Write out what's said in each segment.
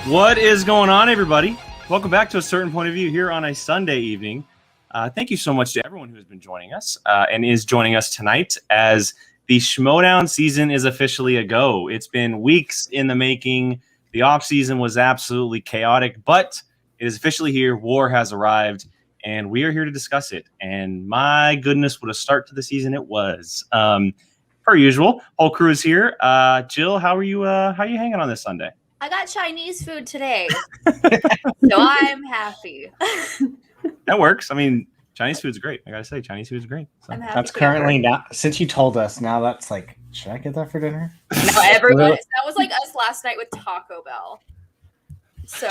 What is going on, everybody? Welcome back to A Certain Point of View here on a Sunday evening. Thank you so much to everyone who has been joining us and is joining us tonight as the Schmoedown season is officially a go. It's been weeks in the making. The off season was absolutely chaotic, but it is officially here. War has arrived, and we are here to discuss it. And my goodness, what a start to the season it was. Per usual, whole crew is here. Jill, how are you? How are you hanging on this Sunday? I got Chinese food today, so I'm happy. That works. I mean, Chinese food's great. I gotta say, Chinese food's great. So. That's currently not. Since you told us, now that's like, should I get that for dinner? No, everyone. That was like us last night with Taco Bell. So,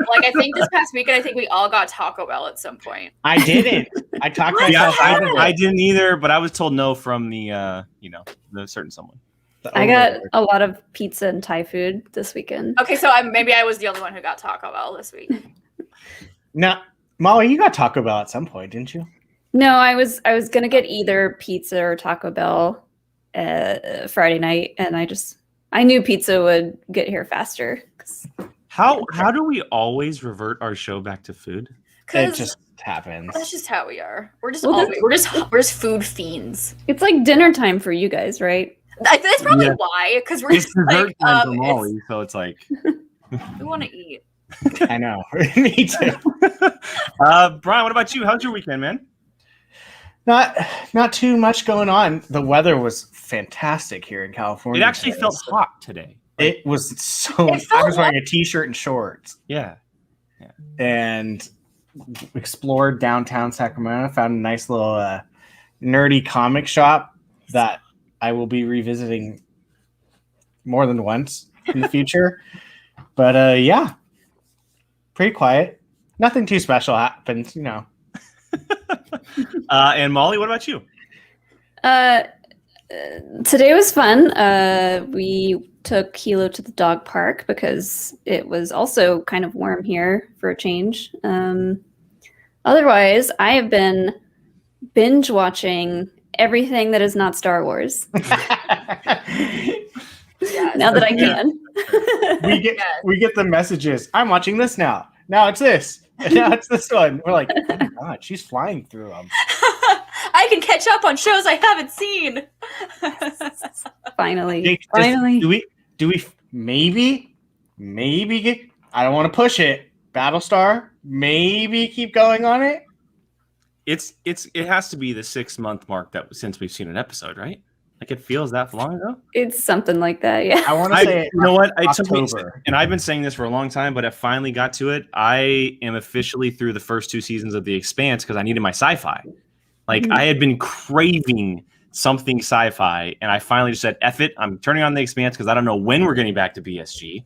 like, I think this past weekend, I think we all got Taco Bell at some point. I didn't. I talked myself out of it. I didn't either, but I was told no from the certain someone. I got a lot of pizza and Thai food this weekend. Okay, so maybe I was the only one who got Taco Bell this week. No, Molly, you got Taco Bell at some point, didn't you? No, I was gonna get either pizza or Taco Bell Friday night, and I knew pizza would get here faster. How do we always revert our show back to food? It just happens. That's just how we are. We're just food fiends. It's like dinner time for you guys, right? That's probably why, because we're it's dessert time for Molly, so it's like we want to eat. I know. Me too. Brian, what about you? How's your weekend, man? Not too much going on. The weather was fantastic here in California. It actually felt hot today. It was so. I was wearing a t-shirt and shorts. Yeah. And explored downtown Sacramento. Found a nice little nerdy comic shop that I will be revisiting more than once in the future. But yeah, pretty quiet. Nothing too special happened, you know. And Molly, what about you? Today was fun. We took Hilo to the dog park because it was also kind of warm here for a change. Otherwise, I have been binge watching everything that is not Star Wars. Now that I can. We get the messages. I'm watching this now. Now it's this. And now it's this one. We're like, oh my God, she's flying through them. I can catch up on shows I haven't seen. Finally. Do we maybe get, I don't want to push it. Battlestar, maybe keep going on it. It has to be the 6-month mark since we've seen an episode, right? Like it feels that long ago. It's something like that, yeah. I want to say, you know what? It took me, and I've been saying this for a long time, but I finally got to it. I am officially through the first 2 seasons of The Expanse because I needed my sci-fi. Like I had been craving something sci-fi, and I finally just said, "F it! I'm turning on The Expanse because I don't know when we're getting back to BSG."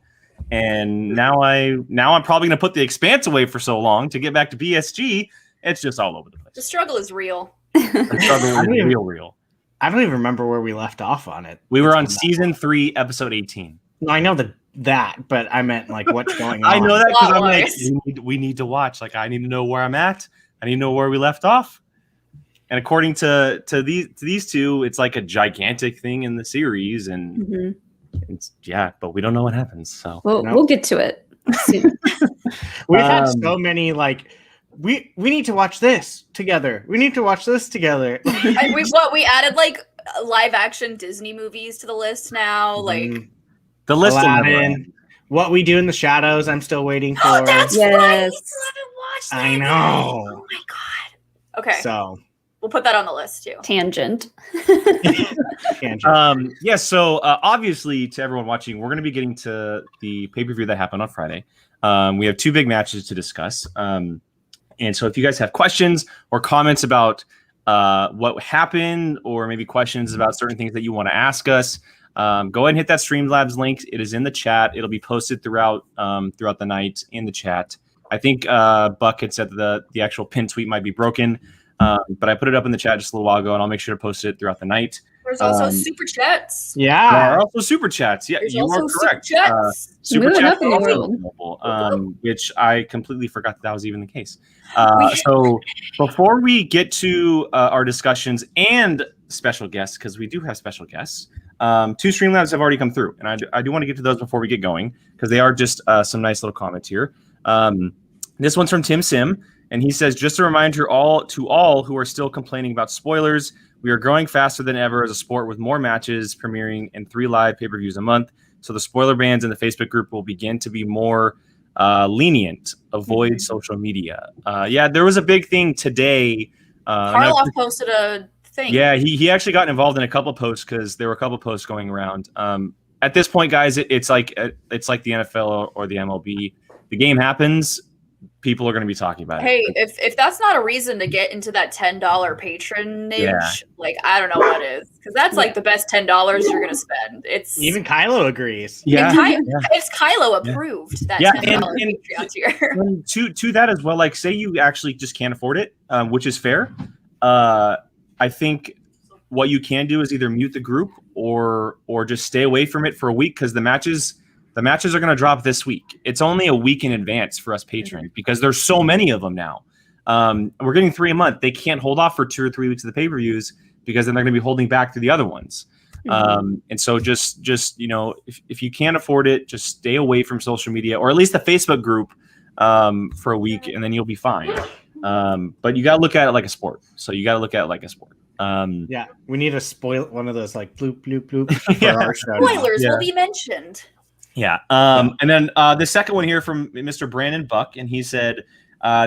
And now I'm probably going to put The Expanse away for so long to get back to BSG. It's just all over the place. The struggle is real. The struggle is real. I don't even remember where we left off on it. We were on season 3, episode 18. No, I know that, but I memeant like what's going on. I know that because I'm like, we need to watch. Like, I need to know where I'm at. I need to know where we left off. And according to these two, it's like a gigantic thing in the series, and it's, but we don't know what happens. So we'll get to it soon. We've had so many like. We need to watch this together. We need to watch this together. We added like live action Disney movies to the list now. Like the list. Aladdin, What We Do in the Shadows. I'm still waiting for. Oh, that's right. You haven't watched that. I know. Oh my God. Okay. So we'll put that on the list too. Tangent. So obviously, to everyone watching, we're going to be getting to the pay-per-view that happened on Friday. We have 2 big matches to discuss. And so if you guys have questions or comments about what happened, or maybe questions about certain things that you want to ask us, go ahead and hit that Streamlabs link. It is in the chat. It'll be posted throughout the night in the chat. I think Buck had said that the actual pin tweet might be broken, but I put it up in the chat just a little while ago, and I'll make sure to post it throughout the night. There's also super chats. Yeah. There are also super chats. Yeah, There's you are correct. Super chats are also available, which I completely forgot that was even the case. So before we get to our discussions and special guests, because we do have special guests, 2 Streamlabs have already come through, and I do want to get to those before we get going because they are just some nice little comments here. This one's from Tim Sim, and he says, just a reminder to all who are still complaining about spoilers, we are growing faster than ever as a sport with more matches premiering and 3 live pay-per-views a month. So the spoiler bans in the Facebook group will begin to be more lenient. Avoid social media. Yeah, there was a big thing today. Karloff posted a thing. Yeah, he actually got involved in a couple posts because there were a couple posts going around. At this point, guys, it's like the NFL or the MLB. The game happens. People are going to be talking about it. Hey, if that's not a reason to get into that $10 patronage, like I don't know what is, because that's like the best $10 you're going to spend. It's Even Kylo agrees. Yeah, it's Kylo approved that $10 Patreon tier. And to that as well, like say you actually just can't afford it, which is fair. I think what you can do is either mute the group or just stay away from it for a week because the matches are going to drop this week. It's only a week in advance for us patrons because there's so many of them now. We're getting 3 a month. They can't hold off for 2 or 3 weeks of the pay-per-views because then they're going to be holding back to the other ones. And so just if you can't afford it, just stay away from social media or at least the Facebook group for a week, and then you'll be fine. But you got to look at it like a sport. Yeah, we need to one of those like bloop bloop bloop for our show. Spoilers will be mentioned. Yeah. And then the second one here from Mr. Brandon Buck, and he said,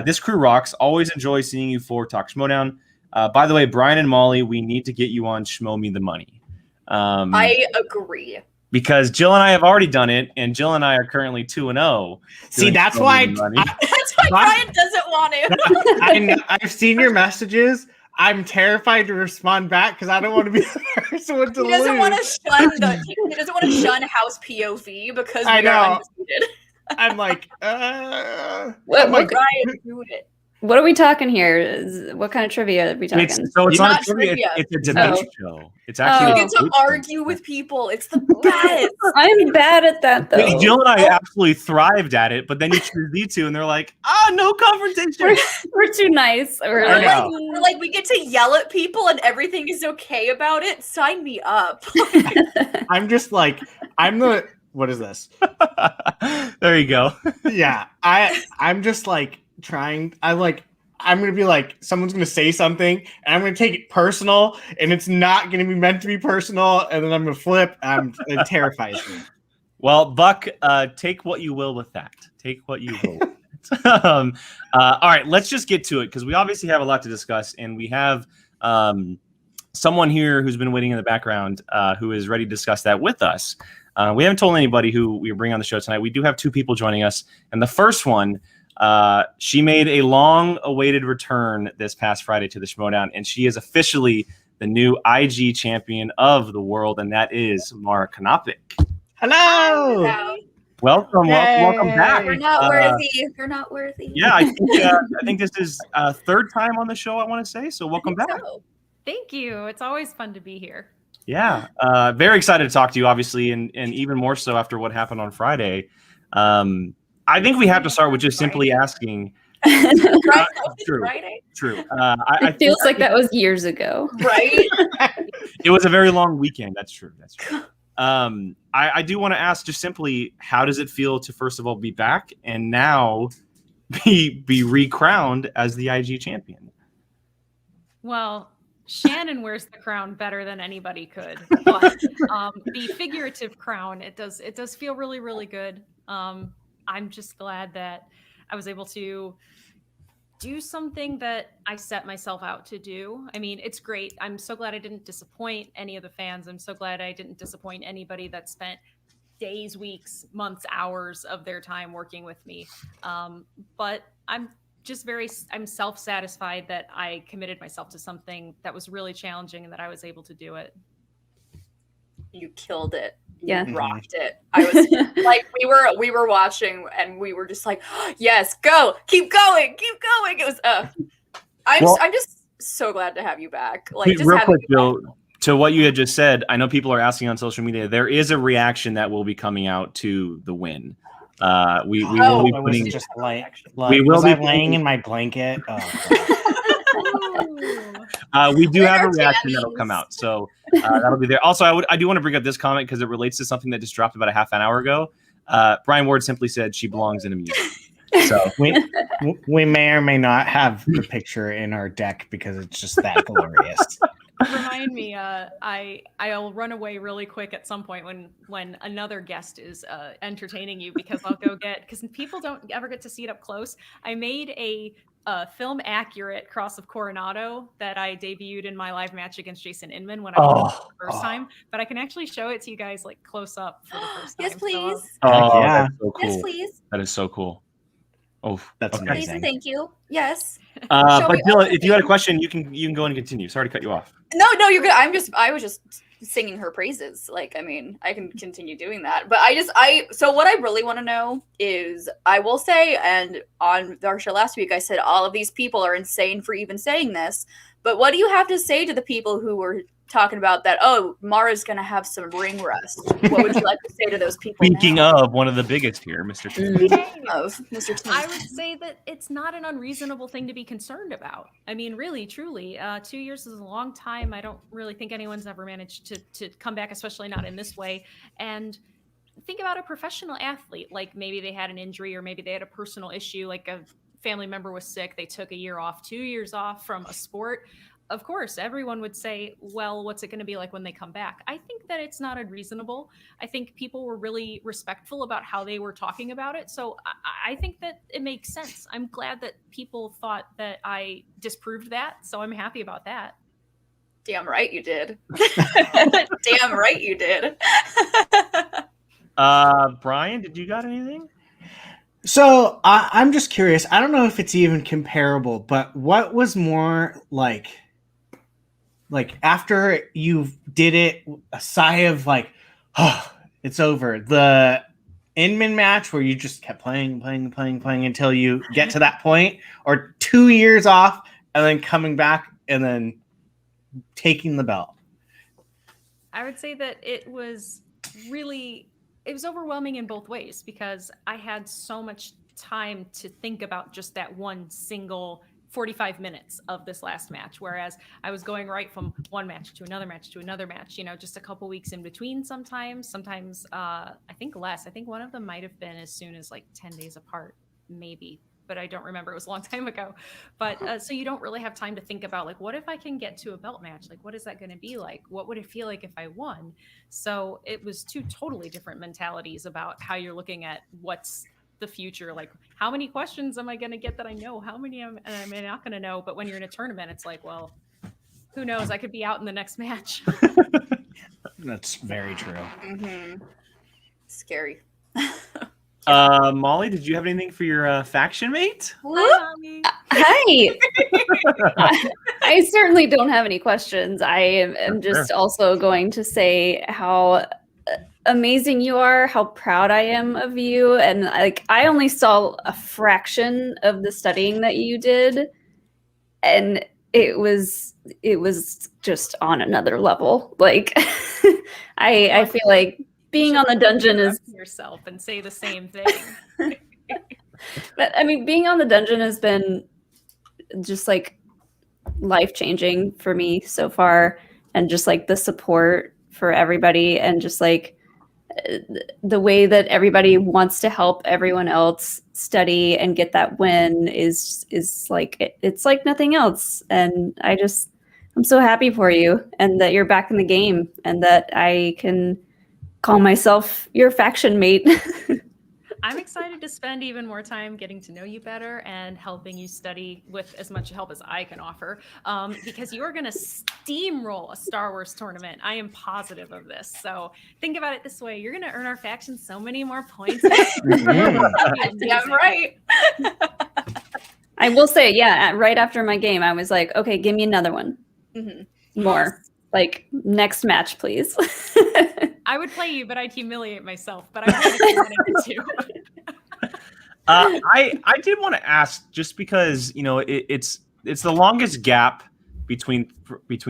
this crew rocks. Always enjoy seeing you 4 talk Schmoedown. By the way, Brian and Molly, we need to get you on Schmo Me the Money. I agree. Because Jill and I have already done it, and Jill and I are currently 2-0. See, that's why That's why Brian doesn't want to. I've seen your messages. I'm terrified to respond back because I don't want to be the first one to lose. He doesn't want to shun House POV because we are undefeated. I'm like, Brian, do it. What are we talking here? What kind of trivia are we talking? It's not trivia. It's a debate show. It's actually you get to argue with people. It's the best. I'm bad at that though. Jill and I absolutely thrived at it, but then you choose these two, and they're like, no confrontation. We're too nice. We're like, we get to yell at people, and everything is okay about it. Sign me up. I'm just like, what is this? There you go. Yeah, I'm just like trying. I'm gonna be like, someone's gonna say something, and I'm gonna take it personal, and it's not gonna be meant to be personal, and then I'm gonna flip. It terrifies me. Well, Buck, take what you will with that. Take what you will. All right, let's just get to it because we obviously have a lot to discuss, and we have someone here who's been waiting in the background who is ready to discuss that with us. We haven't told anybody who we bring on the show tonight. We do have 2 people joining us, and the first one, she made a long-awaited return this past Friday to the Schmoedown, and she is officially the new IG champion of the world, and that is Mara Konopik. Hello! Welcome back. You're not worthy. You're not worthy. Yeah, I think this is 3rd time on the show, I want to say, so welcome back. So. Thank you. It's always fun to be here. Yeah, very excited to talk to you, obviously, and even more so after what happened on Friday. I think we have to start with just simply asking. True. It feels like that was years ago. Right? It was a very long weekend. That's true. I do want to ask just simply, how does it feel to, first of all, be back and now be recrowned as the IG champion? Well, Shannon wears the crown better than anybody could. But the figurative crown, it does feel really, really good. I'm just glad that I was able to do something that I set myself out to do. I mean, it's great. I'm so glad I didn't disappoint any of the fans. I'm so glad I didn't disappoint anybody that spent days, weeks, months, hours of their time working with me. But I'm self-satisfied that I committed myself to something that was really challenging and that I was able to do it. You killed it. Yeah. You rocked it. I was like, we were watching and we were just like, yes, go, keep going. It was I'm just so glad to have you back. Like, just real quick, Joe, to what you had just said, I know people are asking on social media, there is a reaction that will be coming out to the win. We will be putting just we will be laying in my blanket. Oh, We do have a Our reaction that'll jammies. come out, so that'll be there. Also, I do want to bring up this comment because it relates to something that just dropped about a half an hour ago. Brian Ward simply said she belongs in a museum. So we may or may not have the picture in our deck because it's just that glorious. Remind me, I'll run away really quick at some point when another guest is entertaining you, because I'll go because people don't ever get to see it up close. I made a film accurate Cross of Coronado that I debuted in my live match against Jason Inman when I was the first time, but I can actually show it to you guys like close up for the first time. Yes, please. Oh, yeah. that's so cool. Yes, please. That is so cool. Oh, That's okay. Please amazing. and thank you. Yes. But me Dylan, other if you had a things. question, you can go and continue. Sorry to cut you off. No, you're good. I was just singing her praises. Like, I mean, I can continue doing that. But so what I really want to know is, I will say, and on our show last week, I said all of these people are insane for even saying this. But what do you have to say to the people who were talking about that? Oh, Mara's going to have some ring rust. What would you like to say to those people? Speaking now? of one of the biggest here, Mr. Tim. Speaking of Mr. Tim. I would say that it's not an unreasonable thing to be concerned about. I mean, really, truly, 2 years is a long time. I don't really think anyone's ever managed to come back, especially not in this way. And think about a professional athlete. Like, maybe they had an injury, or maybe they had a personal issue, like a family member was sick. They took a year off, 2 years off from a sport. Of course, everyone would say, well, what's it going to be like when they come back? I think that it's not unreasonable. I think people were really respectful about how they were talking about it. So I think that it makes sense. I'm glad that people thought that I disproved that. So I'm happy about that. Damn right you did. Damn right you did. Brian, did you got anything? So I'm just curious. I don't know if it's even comparable, but what was more like after you did it, a sigh of like, oh, it's over. The Inman match where you just kept playing until you get to that point, or 2 years off and then coming back and then taking the belt. I would say that it was overwhelming in both ways, because I had so much time to think about just that one single 45 minutes of this last match, whereas I was going right from one match to another match to another match, just a couple weeks in between sometimes I think less. I think one of them might have been as soon as like 10 days apart, maybe, but I don't remember. It was a long time ago. But so you don't really have time to think about, like, what if I can get to a belt match? Like, what is that going to be like? What would it feel like if I won? So it was two totally different mentalities about how you're looking at what's the future. Like, how many questions am I going to get that I know? How many am I not going to know? But when you're in a tournament, it's like, well, who knows? I could be out in the next match. That's very true. Mm-hmm. Scary. Molly, did you have anything for your faction mate? Hi. I certainly don't have any questions. I am just also going to say how amazing you are, how proud I am of you. And like, I only saw a fraction of the studying that you did, and it was just on another level. Like, I feel like being on the dungeon is yourself and say the same thing. But I mean, being on the dungeon has been just like life-changing for me so far, and just like the support for everybody, and just like the way that everybody wants to help everyone else study and get that win is like, it's like nothing else. And I'm so happy for you, and that you're back in the game, and that I can call myself your faction mate. I'm excited to spend even more time getting to know you better and helping you study with as much help as I can offer, because you're going to steamroll a Star Wars tournament. I am positive of this. So think about it this way. You're going to earn our faction so many more points. Yeah, right. I will say, yeah, right after my game, I was like, okay, give me another one. Mm-hmm. More. Like, next match, please. I would play you, but I'd humiliate myself. But I wanted to. I did want to ask, just because it's the longest gap between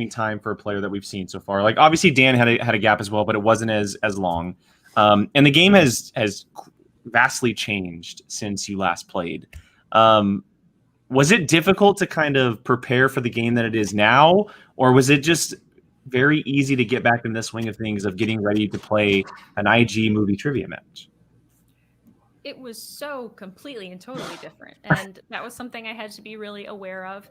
time for a player that we've seen so far. Like, obviously Dan had a gap as well, but it wasn't as long. And the game has vastly changed since you last played. was it difficult to kind of prepare for the game that it is now, or was it just very easy to get back in the swing of things of getting ready to play an IG movie trivia match? It was so completely and totally different, and that was something I had to be really aware of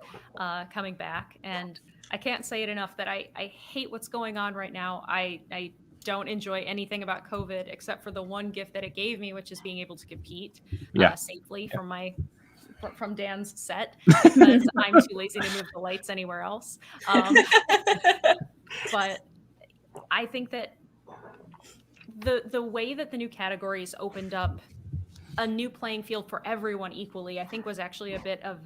coming back. And I can't say it enough that I hate what's going on right now. I don't enjoy anything about COVID except for the one gift that it gave me, which is being able to compete safely from Dan's set, because I'm too lazy to move the lights anywhere else. But I think that the way that the new categories opened up a new playing field for everyone equally, I think was actually a bit of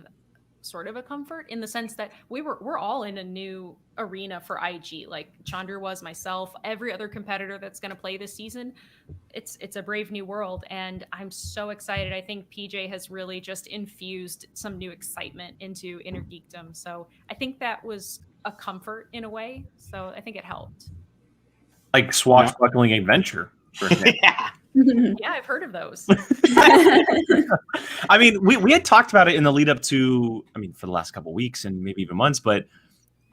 sort of a comfort, in the sense that we're all in a new arena for IG. Like Chandra was, myself, every other competitor that's going to play this season. It's a brave new world, and I'm so excited. I think PJ has really just infused some new excitement into Inner Geekdom. So I think that was a comfort in a way. So I think it helped. Like swashbuckling adventure, for example. Yeah, I've heard of those. I mean, we had talked about it in the lead up to, for the last couple of weeks and maybe even months, but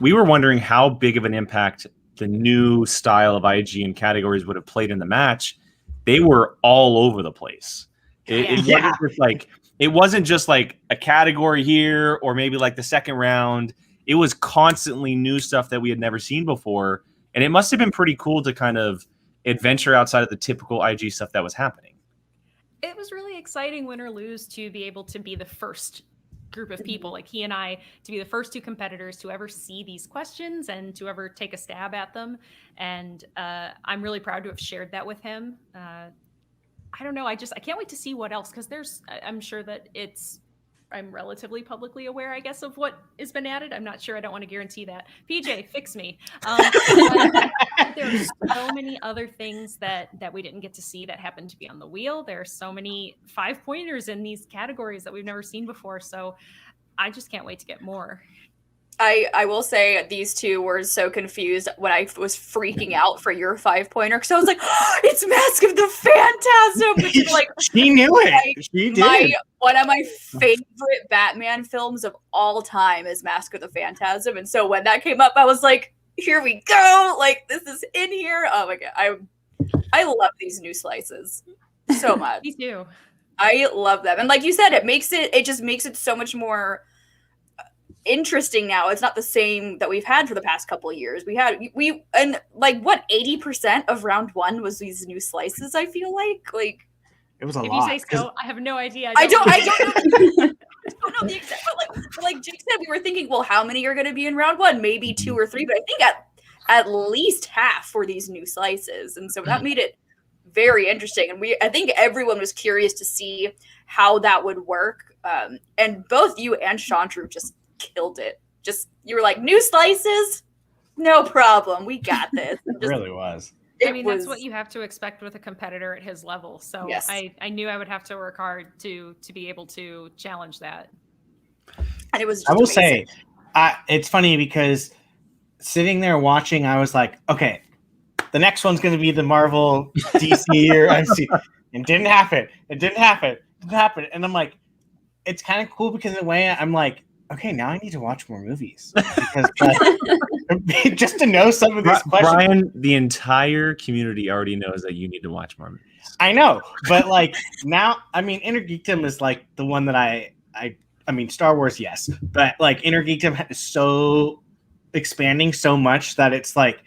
we were wondering how big of an impact the new style of IG and categories would have played in the match. They were all over the place. It wasn't just like a category here or maybe like the second round. It was constantly new stuff that we had never seen before. And it must have been pretty cool to kind of adventure outside of the typical IG stuff that was happening. It was really exciting, win or lose, to be able to be the first group of people, like he and I, to be the first two competitors to ever see these questions and to ever take a stab at them. And I'm really proud to have shared that with him. I don't know. I can't wait to see what else, because I'm sure that I'm relatively publicly aware, I guess, of what has been added. I'm not sure. I don't want to guarantee that. PJ, fix me. There's so many other things that we didn't get to see that happened to be on the wheel. There are so many 5-pointers in these categories that we've never seen before. So I just can't wait to get more. I will say these two were so confused when I was freaking out for your 5-pointer, because I was like, oh, it's Mask of the Phantasm. Which is like, she knew it. She did. One of my favorite Batman films of all time is Mask of the Phantasm. And so when that came up, I was like, here we go. Like, this is in here. Oh my God. I love these new slices so much. Me too. I love them. And like you said, it just makes it so much more interesting now. It's not the same that we've had for the past couple of years. And like what 80% of round one was these new slices. I feel like it was a lot. If you say so, I have no idea. I don't know. I don't know the exact. But like Jake said, we were thinking, well, how many are going to be in round one? Maybe 2 or 3, but I think at least half for these new slices, and so that made it very interesting. And I think everyone was curious to see how that would work. And both you and Chandru just killed it. You were like, new slices, no problem, we got this. It really was. That's what you have to expect with a competitor at his level. So yes. I knew I would have to work hard to be able to challenge that. And it was just I will amazing. say, it's funny because sitting there watching, I was like, okay, the next one's going to be the Marvel, DC, or MC. It didn't happen. And I'm like, it's kind of cool because in a way I'm like, okay, now I need to watch more movies because just to know some of these questions. Brian, the entire community already knows that you need to watch more movies. I know, but like now, Inner Geekdom is like the one that I Star Wars, yes, but like Inner Geekdom is so expanding so much that it's like,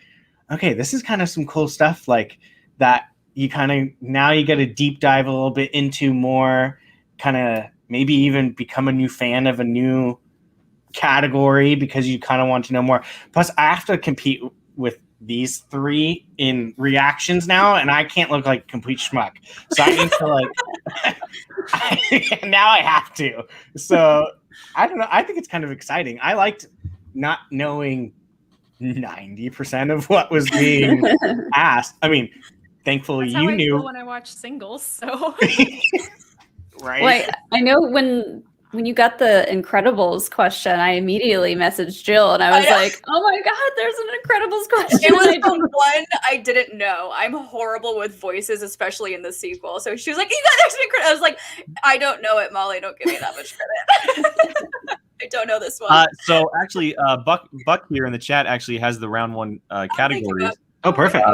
okay, this is kind of some cool stuff like that. You kind of now you get to deep dive a little bit into more, kind of maybe even become a new fan of a new category because you kind of want to know more. Plus, I have to compete with these 3 in reactions now, and I can't look like a complete schmuck. So I need to like now I have to. So I don't know. I think it's kind of exciting. I liked not knowing 90% of what was being asked. Thankfully that's how you I knew feel when I watch singles. So right. Well, I know when when you got the Incredibles question, I immediately messaged Jill and I was like, "Oh my god, there's an Incredibles question." It was the one I didn't know. I'm horrible with voices, especially in the sequel. So she was like, "You got there's an Incredibles." I was like, "I don't know it, Molly. Don't give me that much credit." I don't know this one. So actually, Buck here in the chat actually has the round one categories. Oh, perfect.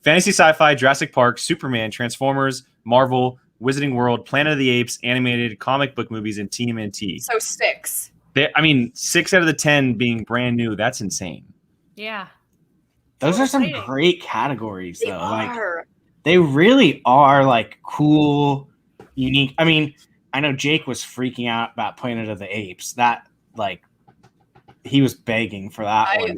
Fantasy, sci-fi, Jurassic Park, Superman, Transformers, Marvel, Wizarding World, Planet of the Apes, animated comic book movies, and TMNT. So 6. I mean, 6 out of the 10 being brand new. That's insane. Yeah. Those so are some exciting. great categories, They though. are. Like, they really are like cool, unique. I mean, I know Jake was freaking out about Planet of the Apes. That like he was begging for that one.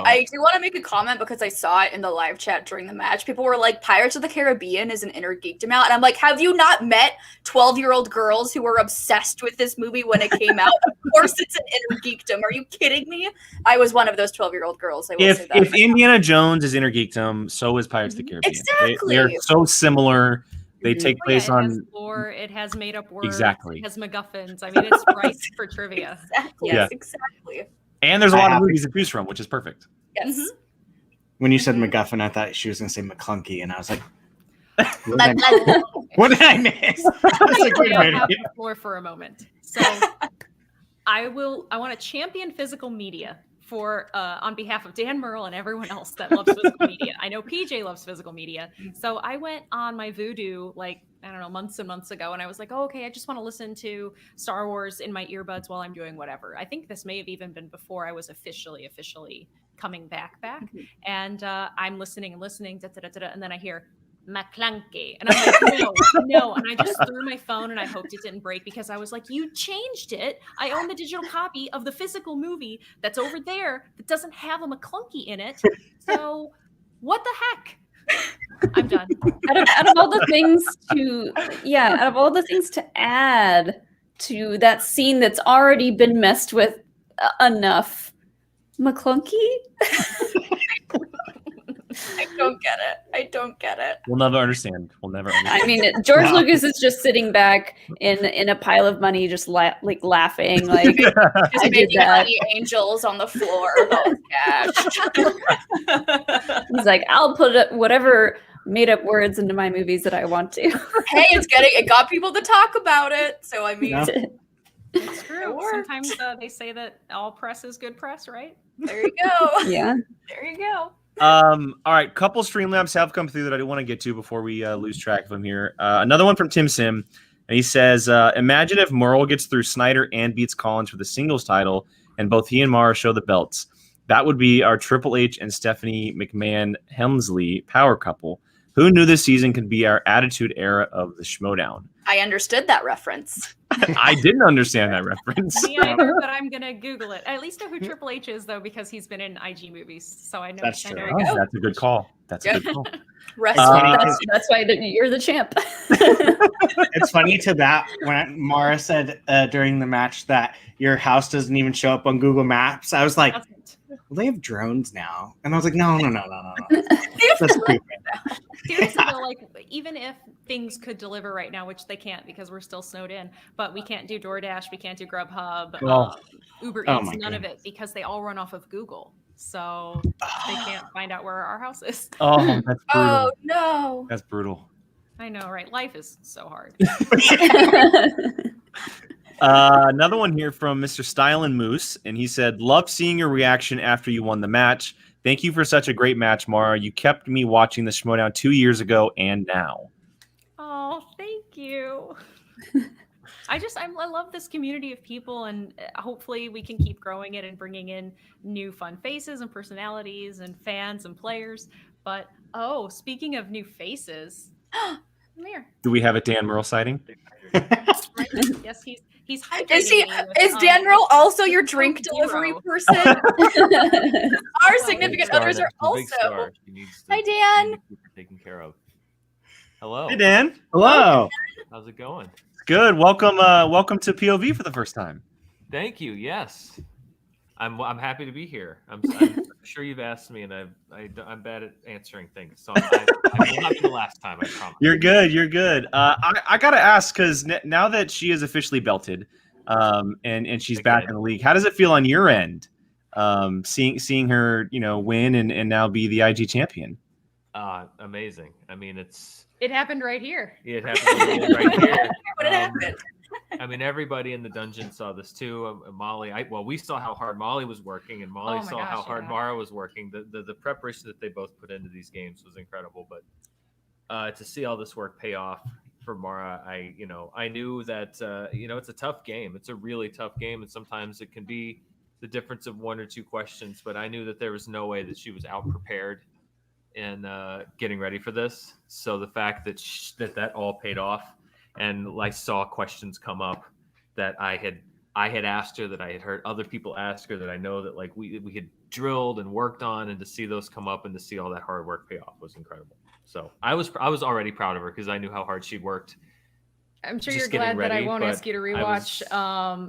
I do want to make a comment because I saw it in the live chat during the match. People were like, Pirates of the Caribbean is an inner geekdom out. And I'm like, have you not met 12-year-old girls who were obsessed with this movie when it came out? Of course it's an inner geekdom. Are you kidding me? I was one of those 12-year-old girls. I will say that. If Indiana Jones is inner geekdom, so is Pirates of the Caribbean. Exactly. They're so similar. They take place It on has lore, it has made up words, Exactly. it has MacGuffins. I mean, it's ripe for trivia. Exactly. Yeah. Exactly. and there's a lot of movies to choose from, which is perfect. Yes. Mhm. When you said MacGuffin, I thought she was going to say McClunky, and I was like, But- what did I miss? I was like, wait a I minute. have the floor for a moment. So I want to champion physical media for on behalf of Dan Merle and everyone else that loves physical media. I know PJ loves physical media. So I went on my Vudu like, I don't know, months and months ago, and I was like, oh, okay, I just want to listen to Star Wars in my earbuds while I'm doing whatever. I think this may have even been before I was officially coming back. And I'm listening, and then I hear McClunky. And I'm like, no. And I just threw my phone and I hoped it didn't break because I was like, you changed it. I own the digital copy of the physical movie that's over there that doesn't have a McClunky in it. So what the heck? I'm done. Out of all the things to add to that scene that's already been messed with enough, McClunky? I don't get it. We'll never understand. I mean, George Lucas is just sitting back in a pile of money, just laughing, like Just I did making that. honey angels on the floor with all the cash. He's like, I'll put whatever made up words into my movies that I want to. Hey, it got people to talk about it. So I mean, Yeah. It's true. It worked. Sometimes they say that all press is good press, right? there you go. Yeah. There you go. All right, couple Streamlabs have come through that I do want to get to before we lose track of them here. Another one from Tim Sim, and he says, imagine if Merle gets through Snyder and beats Collins for the singles title, and both he and Mara show the belts. That would be our Triple H and Stephanie McMahon Helmsley power couple. Who knew this season could be our Attitude Era of the Schmoedown? I understood that reference. I didn't understand that reference. Me either, but I'm gonna Google it. I at least know who Triple H is though, because he's been in IG movies, so I know. That's I true. know Oh, he goes. that's a good call. That's a good call. Rest That's why you're the champ. It's funny to that when Mara said during the match that your house doesn't even show up on Google Maps. I was like, That's it. well, they have drones now. And I was like, no. That's stupid. Seriously though, like even if things could deliver right now, which they can't because we're still snowed in, but we can't do DoorDash, we can't do Grubhub, Uber Eats, Oh my none of it because they all run off of Google. So they can't find out where our house is. Oh, that's brutal. Oh no. That's brutal. I know, right? Life is so hard. Another one here from Mr. Style and Moose, and he said, "Love seeing your reaction after you won the match. Thank you for such a great match, Mara. You kept me watching the Schmoedown 2 years ago and now." Oh, thank you. I love this community of people, and hopefully we can keep growing it and bringing in new fun faces and personalities and fans and players. But speaking of new faces, come here. Do we have a Dan Merle sighting? Right? Yes, he's hydrating Is he? me with, Is Dan Merle also your drink Coke delivery Zero. person? Our significant Star, others are that's the big also. star. She needs to Hi, Dan. keep her taken care of. Hello. Hey, Dan. Hello. How's it going? Good. Welcome to POV for the first time. Thank you. Yes, I'm happy to be here. I'm sure you've asked me, and I'm bad at answering things, so I will not be the last time. I promise. You're good. I gotta ask because now that she is officially belted, and she's back in the league. How does it feel on your end, seeing her, win and now be the IG champion? Amazing. I mean, it happened right here. It happened right here. What happened? I mean, everybody in the dungeon saw this too. Molly, we saw how hard Molly was working, and Molly saw how hard Mara was working. The preparation that they both put into these games was incredible. But to see all this work pay off for Mara, I knew that it's a tough game. It's a really tough game, and sometimes it can be the difference of 1 or 2 questions. But I knew that there was no way that she was out prepared in getting ready for this. So the fact that that all paid off. And I saw questions come up that I had asked her, that I had heard other people ask her, that I know that like we had drilled and worked on, and to see those come up and to see all that hard work pay off was incredible. So I was already proud of her because I knew how hard she worked. I'm sure you're glad that I won't ask you to rewatch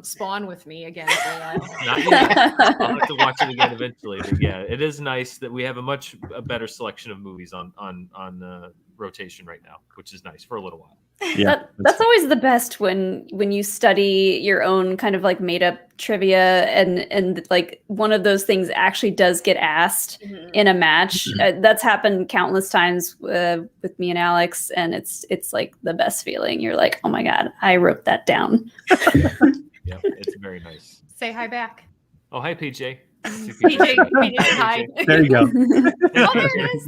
Spawn with me again. So, not yet. I'll have to watch it again eventually. But yeah, it is nice that we have a better selection of movies on rotation right now, which is nice for a little while. Yeah, that's always the best when you study your own kind of like made up trivia and like one of those things actually does get asked in a match. That's happened countless times with me and Alex, and it's like the best feeling. You're like, oh my god, I wrote that down. Yeah, it's very nice. Say hi back. Oh, hi, PJ. PJ, hi. There you go. Oh, there it is.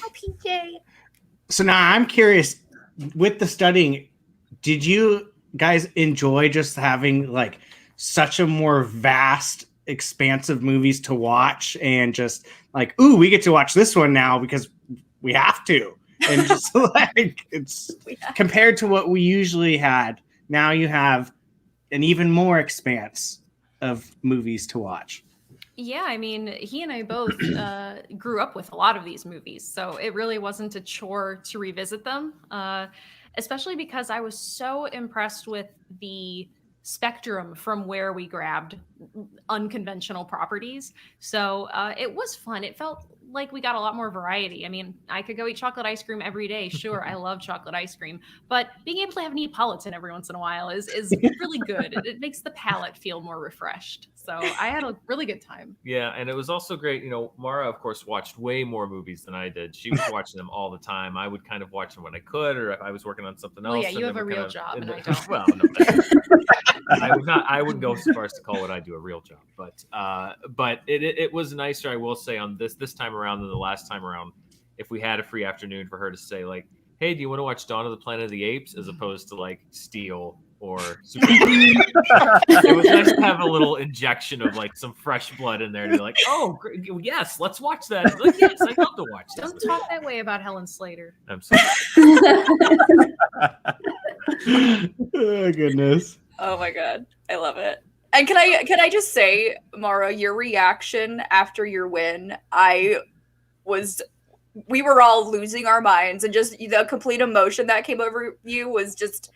Oh, PJ. So now I'm curious, with the studying, did you guys enjoy just having like such a more vast, expansive movies to watch, and just like, ooh, we get to watch this one now because we have to, and just like it's compared to what we usually had. Now you have an even more expanse of movies to watch. Yeah, I mean, he and I both grew up with a lot of these movies, so it really wasn't a chore to revisit them, especially because I was so impressed with the spectrum from where we grabbed unconventional properties. So it was fun. It felt like we got a lot more variety. I mean, I could go eat chocolate ice cream every day. Sure, I love chocolate ice cream, but being able to have Neapolitan every once in a while is really good. It makes the palate feel more refreshed. So I had a really good time. Yeah, and it was also great. Mara, of course, watched way more movies than I did. She was watching them all the time. I would kind of watch them when I could, or if I was working on something else. Well, yeah, you have a real job, and I don't. Well, no, I wouldn't go so far as to call what I do a real job, but it was nicer, I will say, on this time around than the last time around. If we had a free afternoon for her to say like, "Hey, do you want to watch Dawn of the Planet of the Apes?" as opposed to like Steel or Super. It was nice to have a little injection of like some fresh blood in there to be like, "Oh, yes, let's watch that." Like, yes, I'd love to watch this. Don't talk that way about Helen Slater. I'm sorry. Oh, goodness. Oh my god, I love it. And can I just say, Mara, your reaction after your win, we were all losing our minds, and just the complete emotion that came over you was just,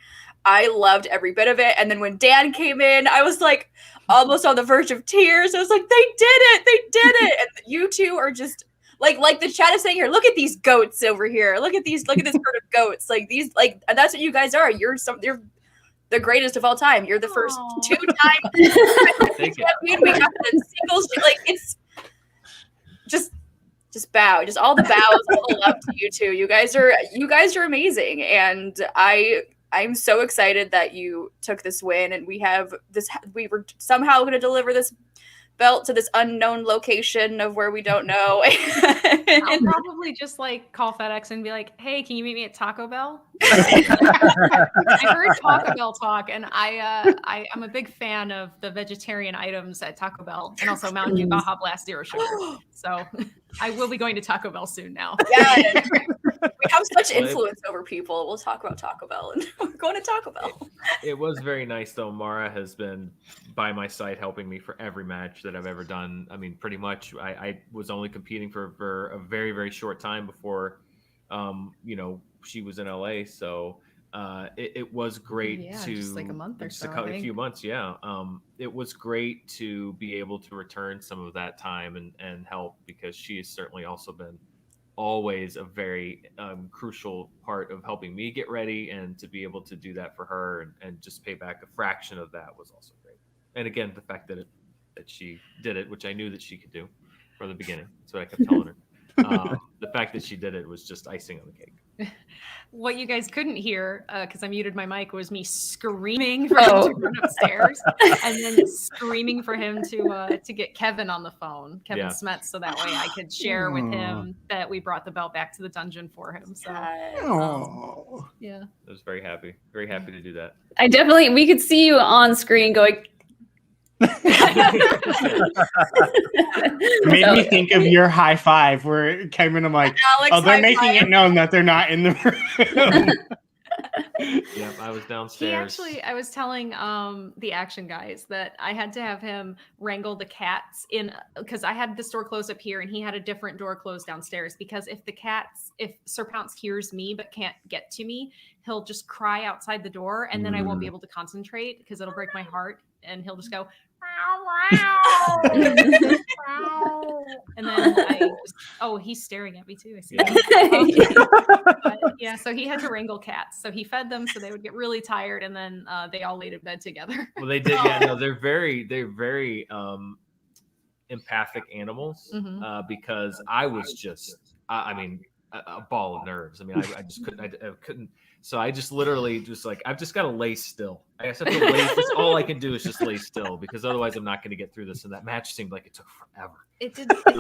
I loved every bit of it. And then when Dan came in, I was like almost on the verge of tears. I was like, they did it. And you two are just like the chat is saying here, look at these goats over here. Look at this herd of goats. Like these, like, and that's what you guys are. You're the greatest of all time. You're the first 2-time champion. We got the singles. Like, it's just bow. Just all the bows, all the love to you two. You guys are amazing, and I'm so excited that you took this win, and we were somehow going to deliver this belt to this unknown location of where we don't know. I'll probably just like call FedEx and be like, "Hey, can you meet me at Taco Bell?" I heard Taco Bell talk, and I'm a big fan of the vegetarian items at Taco Bell, and also Mountain Dew Baja Blast Zero Sugar. So I will be going to Taco Bell soon now. Yeah, we have such influence over people. We'll talk about Taco Bell, and we're going to Taco Bell. It was very nice, though. Mara has been by my side helping me for every match that I've ever done. I mean, pretty much I was only competing for a very, very short time before, she was in LA. So it was great to just like a month or so. A few months. Yeah. It was great to be able to return some of that time and help, because she has certainly also been always a very crucial part of helping me get ready, and to be able to do that for her and just pay back a fraction of that was also great. And again, the fact that she did it, which I knew that she could do from the beginning, so I kept telling her. The fact that she did it was just icing on the cake. What you guys couldn't hear, because I muted my mic, was me screaming for him to run upstairs, and then screaming for him to get Kevin on the phone, Kevin Smets, so that way I could share with him that we brought the belt back to the dungeon for him. So, yeah, I was very happy to do that. We could see you on screen going. It made me think of your high five where Kevin, I'm like, Alex, they're making it known that they're not in the room. Yep, I was downstairs. I was telling the action guys that I had to have him wrangle the cats in, because I had the store closed up here and he had a different door closed downstairs, because if Sir Pounce hears me but can't get to me, he'll just cry outside the door, and then I won't be able to concentrate because it'll break my heart, and he'll just go and then he's staring at me too. I see. Yeah, so he had to wrangle cats. So he fed them so they would get really tired, and then they all laid in bed together. Well, they did. Yeah, no, they're very empathic animals, because I was just, I mean, a ball of nerves. I mean, I just couldn't. So I just literally just like, I've just got to lay still. I just have to lay. That's all I can do is just lay still, because otherwise I'm not going to get through this. And that match seemed like it took forever. It did. It did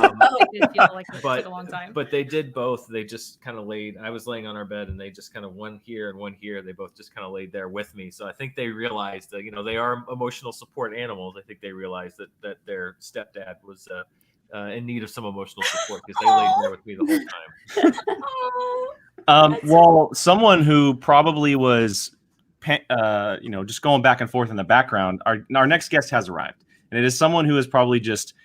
feel like it took a long time. But they did both. They just kind of laid. I was laying on our bed, and they just kind of one here and one here. They both just kind of laid there with me. So I think they realized that, they are emotional support animals. I think they realized that their stepdad was in need of some emotional support, because they laid there with me the whole time. Well, someone who probably was, just going back and forth in the background, our next guest has arrived, and it is someone who is probably just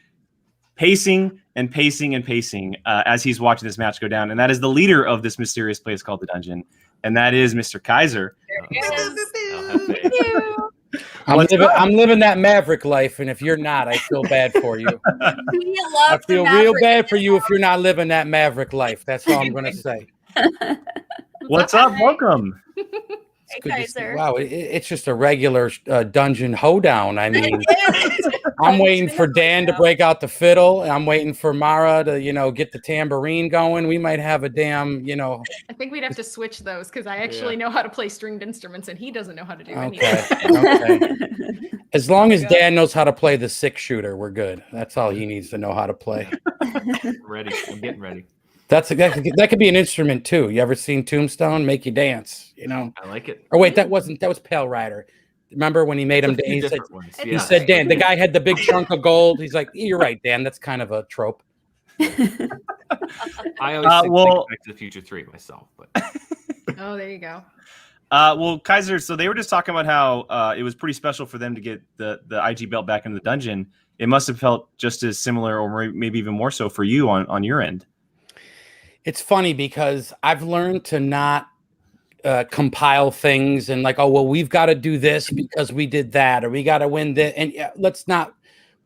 pacing and pacing and pacing as he's watching this match go down, and that is the leader of this mysterious place called the Dungeon, and that is Mr. Kaiser. I'm living that Maverick life, and if you're not, I feel bad for you. I feel real bad for you if you're not living that Maverick life. That's all I'm going to say. What's up? Welcome. Hey, Kaiser. Wow, it's just a regular dungeon hoedown. I mean, I'm waiting for Dan to break out the fiddle. I'm waiting for Mara to, get the tambourine going. We might have a damn, I think we'd have to switch those, because I actually know how to play stringed instruments, and he doesn't know how to do anything. Okay. As long as Dan knows how to play the 6-shooter, we're good. That's all he needs to know how to play. Ready. I'm getting ready. That could be an instrument too. You ever seen Tombstone? Make you dance, I like it. Or wait, that was Pale Rider. Remember when he made him dance? He said, Dan, the guy had the big chunk of gold. He's like, you're right, Dan. That's kind of a trope. I always think Back to the Future 3 myself, but oh, there you go. Well, Kaiser, so they were just talking about how it was pretty special for them to get the IG belt back into the dungeon. It must have felt just as similar, or maybe even more so for you on your end. It's funny because I've learned to not compile things and like, oh, well, we've got to do this because we did that, or we got to win this. And let's not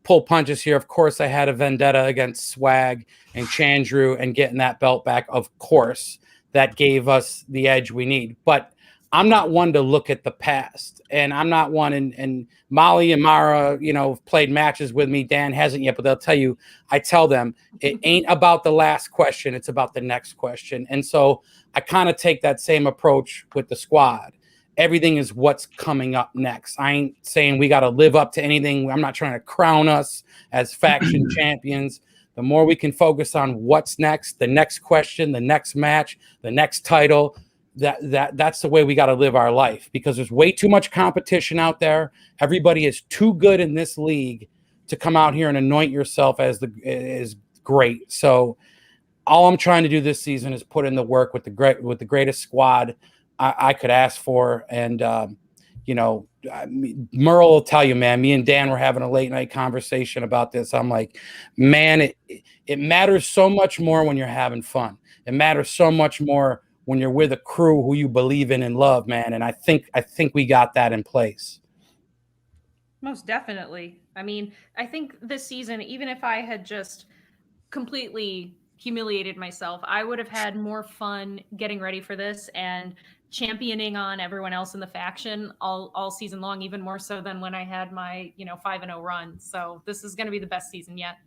pull punches here. Of course, I had a vendetta against Swag and Chandru and getting that belt back. Of course, that gave us the edge we need. But I'm not one to look at the past, and I'm not one. And Molly and Mara, played matches with me. Dan hasn't yet, but they'll tell you. I tell them it ain't about the last question; it's about the next question. And so I kind of take that same approach with the squad. Everything is what's coming up next. I ain't saying we got to live up to anything. I'm not trying to crown us as faction champions. The more we can focus on what's next, the next question, the next match, the next title. That's the way we got to live our life, because there's way too much competition out there. Everybody is too good in this league to come out here and anoint yourself as is great. So all I'm trying to do this season is put in the work with the greatest squad I could ask for. And Merle will tell you, man, me and Dan were having a late night conversation about this. I'm like, man, it matters so much more when you're having fun. It matters so much more when you're with a crew who you believe in and love, man. And I think we got that in place. Most definitely. I mean, I think this season, even if I had just completely humiliated myself. I would have had more fun getting ready for this and championing on everyone else in the faction all season long, even more so than when I had my 5-0 run. So this is going to be the best season yet.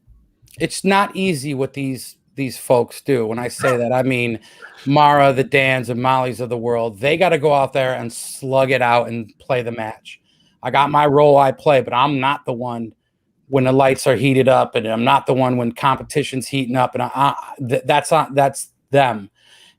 It's not easy what these folks do. When I say that, I mean Mara, the Dans, and Mollies of the world. They got to go out there and slug it out and play the match. I got my role I play, but I'm not the one when the lights are heated up, and I'm not the one when competition's heating up, and that's them.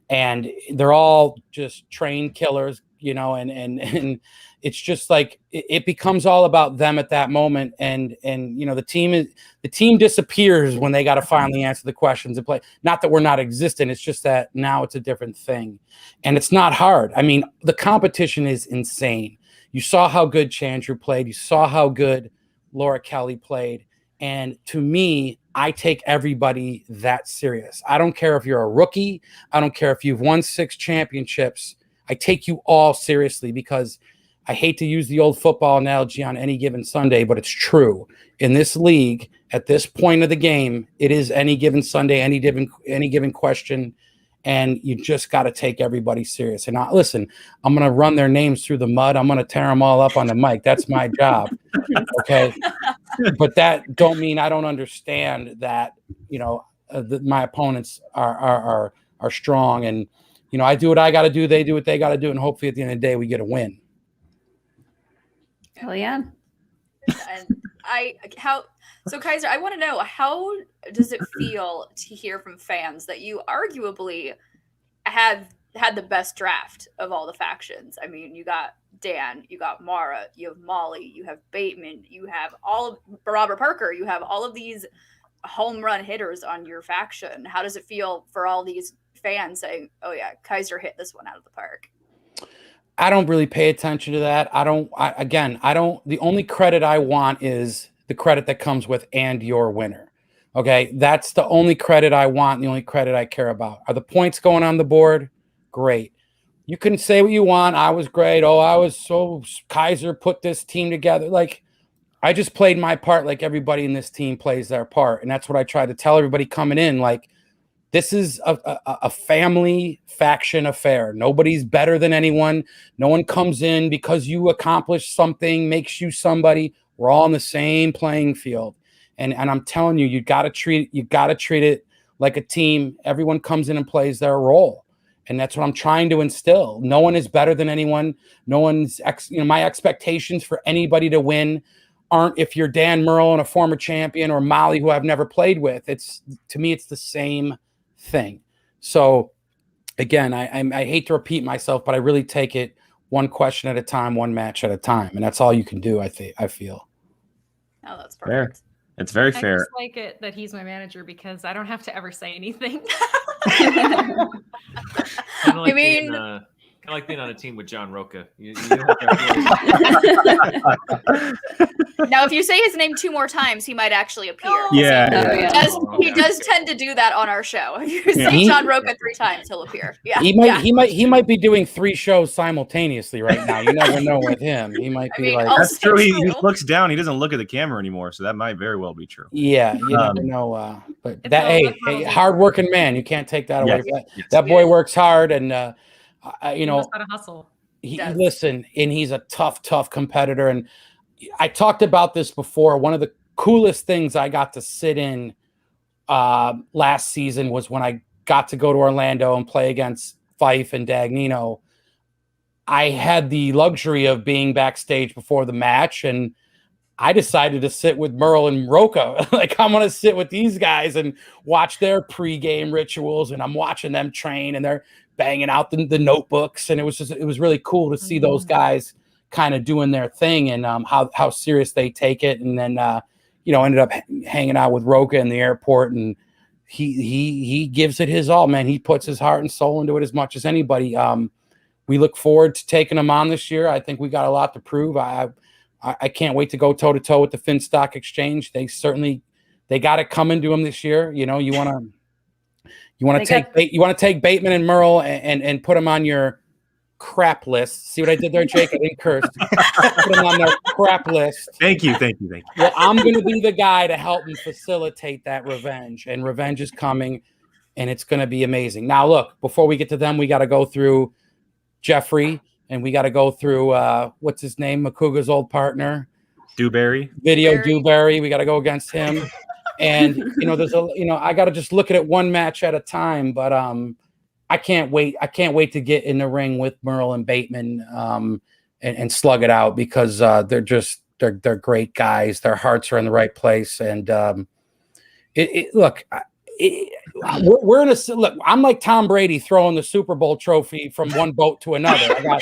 And they're all just trained killers, and it's just like it becomes all about them at that moment. And the team disappears when they got to finally answer the questions and play. Not that we're not existent, it's just that now it's a different thing. And it's not hard. I mean, the competition is insane. You saw how good Chandru played, you saw how good Laura Kelly played. And to me, I take everybody that serious. I don't care if you're a rookie. I don't care if you've won 6 championships. I take you all seriously because I hate to use the old football analogy on any given Sunday, but it's true. In this league, at this point of the game, it is any given Sunday, any given question, and you just got to take everybody serious. And listen, I'm going to run their names through the mud. I'm going to tear them all up on the mic. That's my job. Okay. But that don't mean I don't understand that, my opponents are strong, and, I do what I got to do. They do what they got to do. And hopefully at the end of the day, we get a win. Hell yeah. And so Kaiser, I want to know, how does it feel to hear from fans that you arguably have had the best draft of all the factions? I mean, you got Dan, you got Mara, you have Molly, you have Bateman, you have all of Robert Parker, you have all of these home run hitters on your faction. How does it feel for all these fans saying, oh yeah, Kaiser hit this one out of the park? I don't really pay attention to that. The only credit I want is the credit that comes with "and your winner." Okay. That's the only credit I want. And the only credit I care about. Are the points going on the board? Great. You can say what you want. I was great. Oh, I was so Kaiser put this team together. Like, I just played my part like everybody in this team plays their part. And that's what I try to tell everybody coming in. Like, this is a family faction affair. Nobody's better than anyone. No one comes in because you accomplished something, makes you somebody. We're all on the same playing field. And I'm telling you, you got to treat it like a team. Everyone comes in and plays their role. And that's what I'm trying to instill. No one is better than anyone. No one's, my expectations for anybody to win aren't if you're Dan Merle and a former champion, or Molly, who I've never played with. To me, it's the same thing. So again, I hate to repeat myself, but I really take it one question at a time, one match at a time. And that's all you can do, I feel. Oh, that's perfect. Fair. It's very fair. I just like it that he's my manager because I don't have to ever say anything. Kind of like being on a team with John Roca. You don't have to Now, if you say his name 2 more times, he might actually appear. Yeah. He does tend to do that on our show. If you say John Roca 3 times, he'll appear. Yeah. He might be doing 3 shows simultaneously right now. You never know with him. He might be that's true. He looks down. He doesn't look at the camera anymore, so that might very well be true. Yeah, you never know. But that hard-working man, you can't take that away. That boy works hard, and he knows how to hustle. Listen, and he's a tough competitor. And I talked about this before. One of the coolest things I got to sit in last season was when I got to go to Orlando and play against Fife and Dagnino. I had the luxury of being backstage before the match, and I decided to sit with Merle and Roca. Like, I'm going to sit with these guys and watch their pregame rituals, and I'm watching them train, and they're banging out the notebooks. And it was really cool to see those guys kind of doing their thing, and how serious they take it. And then, ended up hanging out with Roca in the airport, and he gives it his all, man. He puts his heart and soul into it as much as anybody. We look forward to taking him on this year. I think we got a lot to prove. I can't wait to go toe to toe with the Finstock Exchange. They got it coming to him this year. You want to take Bateman and Merle and put them on your crap list. See what I did there, Jake? I didn't curse. Put them on their crap list. Thank you. Well, I'm going to be the guy to help them facilitate that revenge, and revenge is coming. and it's going to be amazing. Now, look, before we get to them, we got to go through Jeffrey, and we got to go through what's his name, Makuga's old partner, Dewberry. Dewberry. We got to go against him, and there's I got to just look at it one match at a time. But I can't wait. I can't wait to get in the ring with Merle and Bateman and slug it out, because they're great guys. Their hearts are in the right place, and we're in a look. I'm like Tom Brady throwing the Super Bowl trophy from one boat to another. I got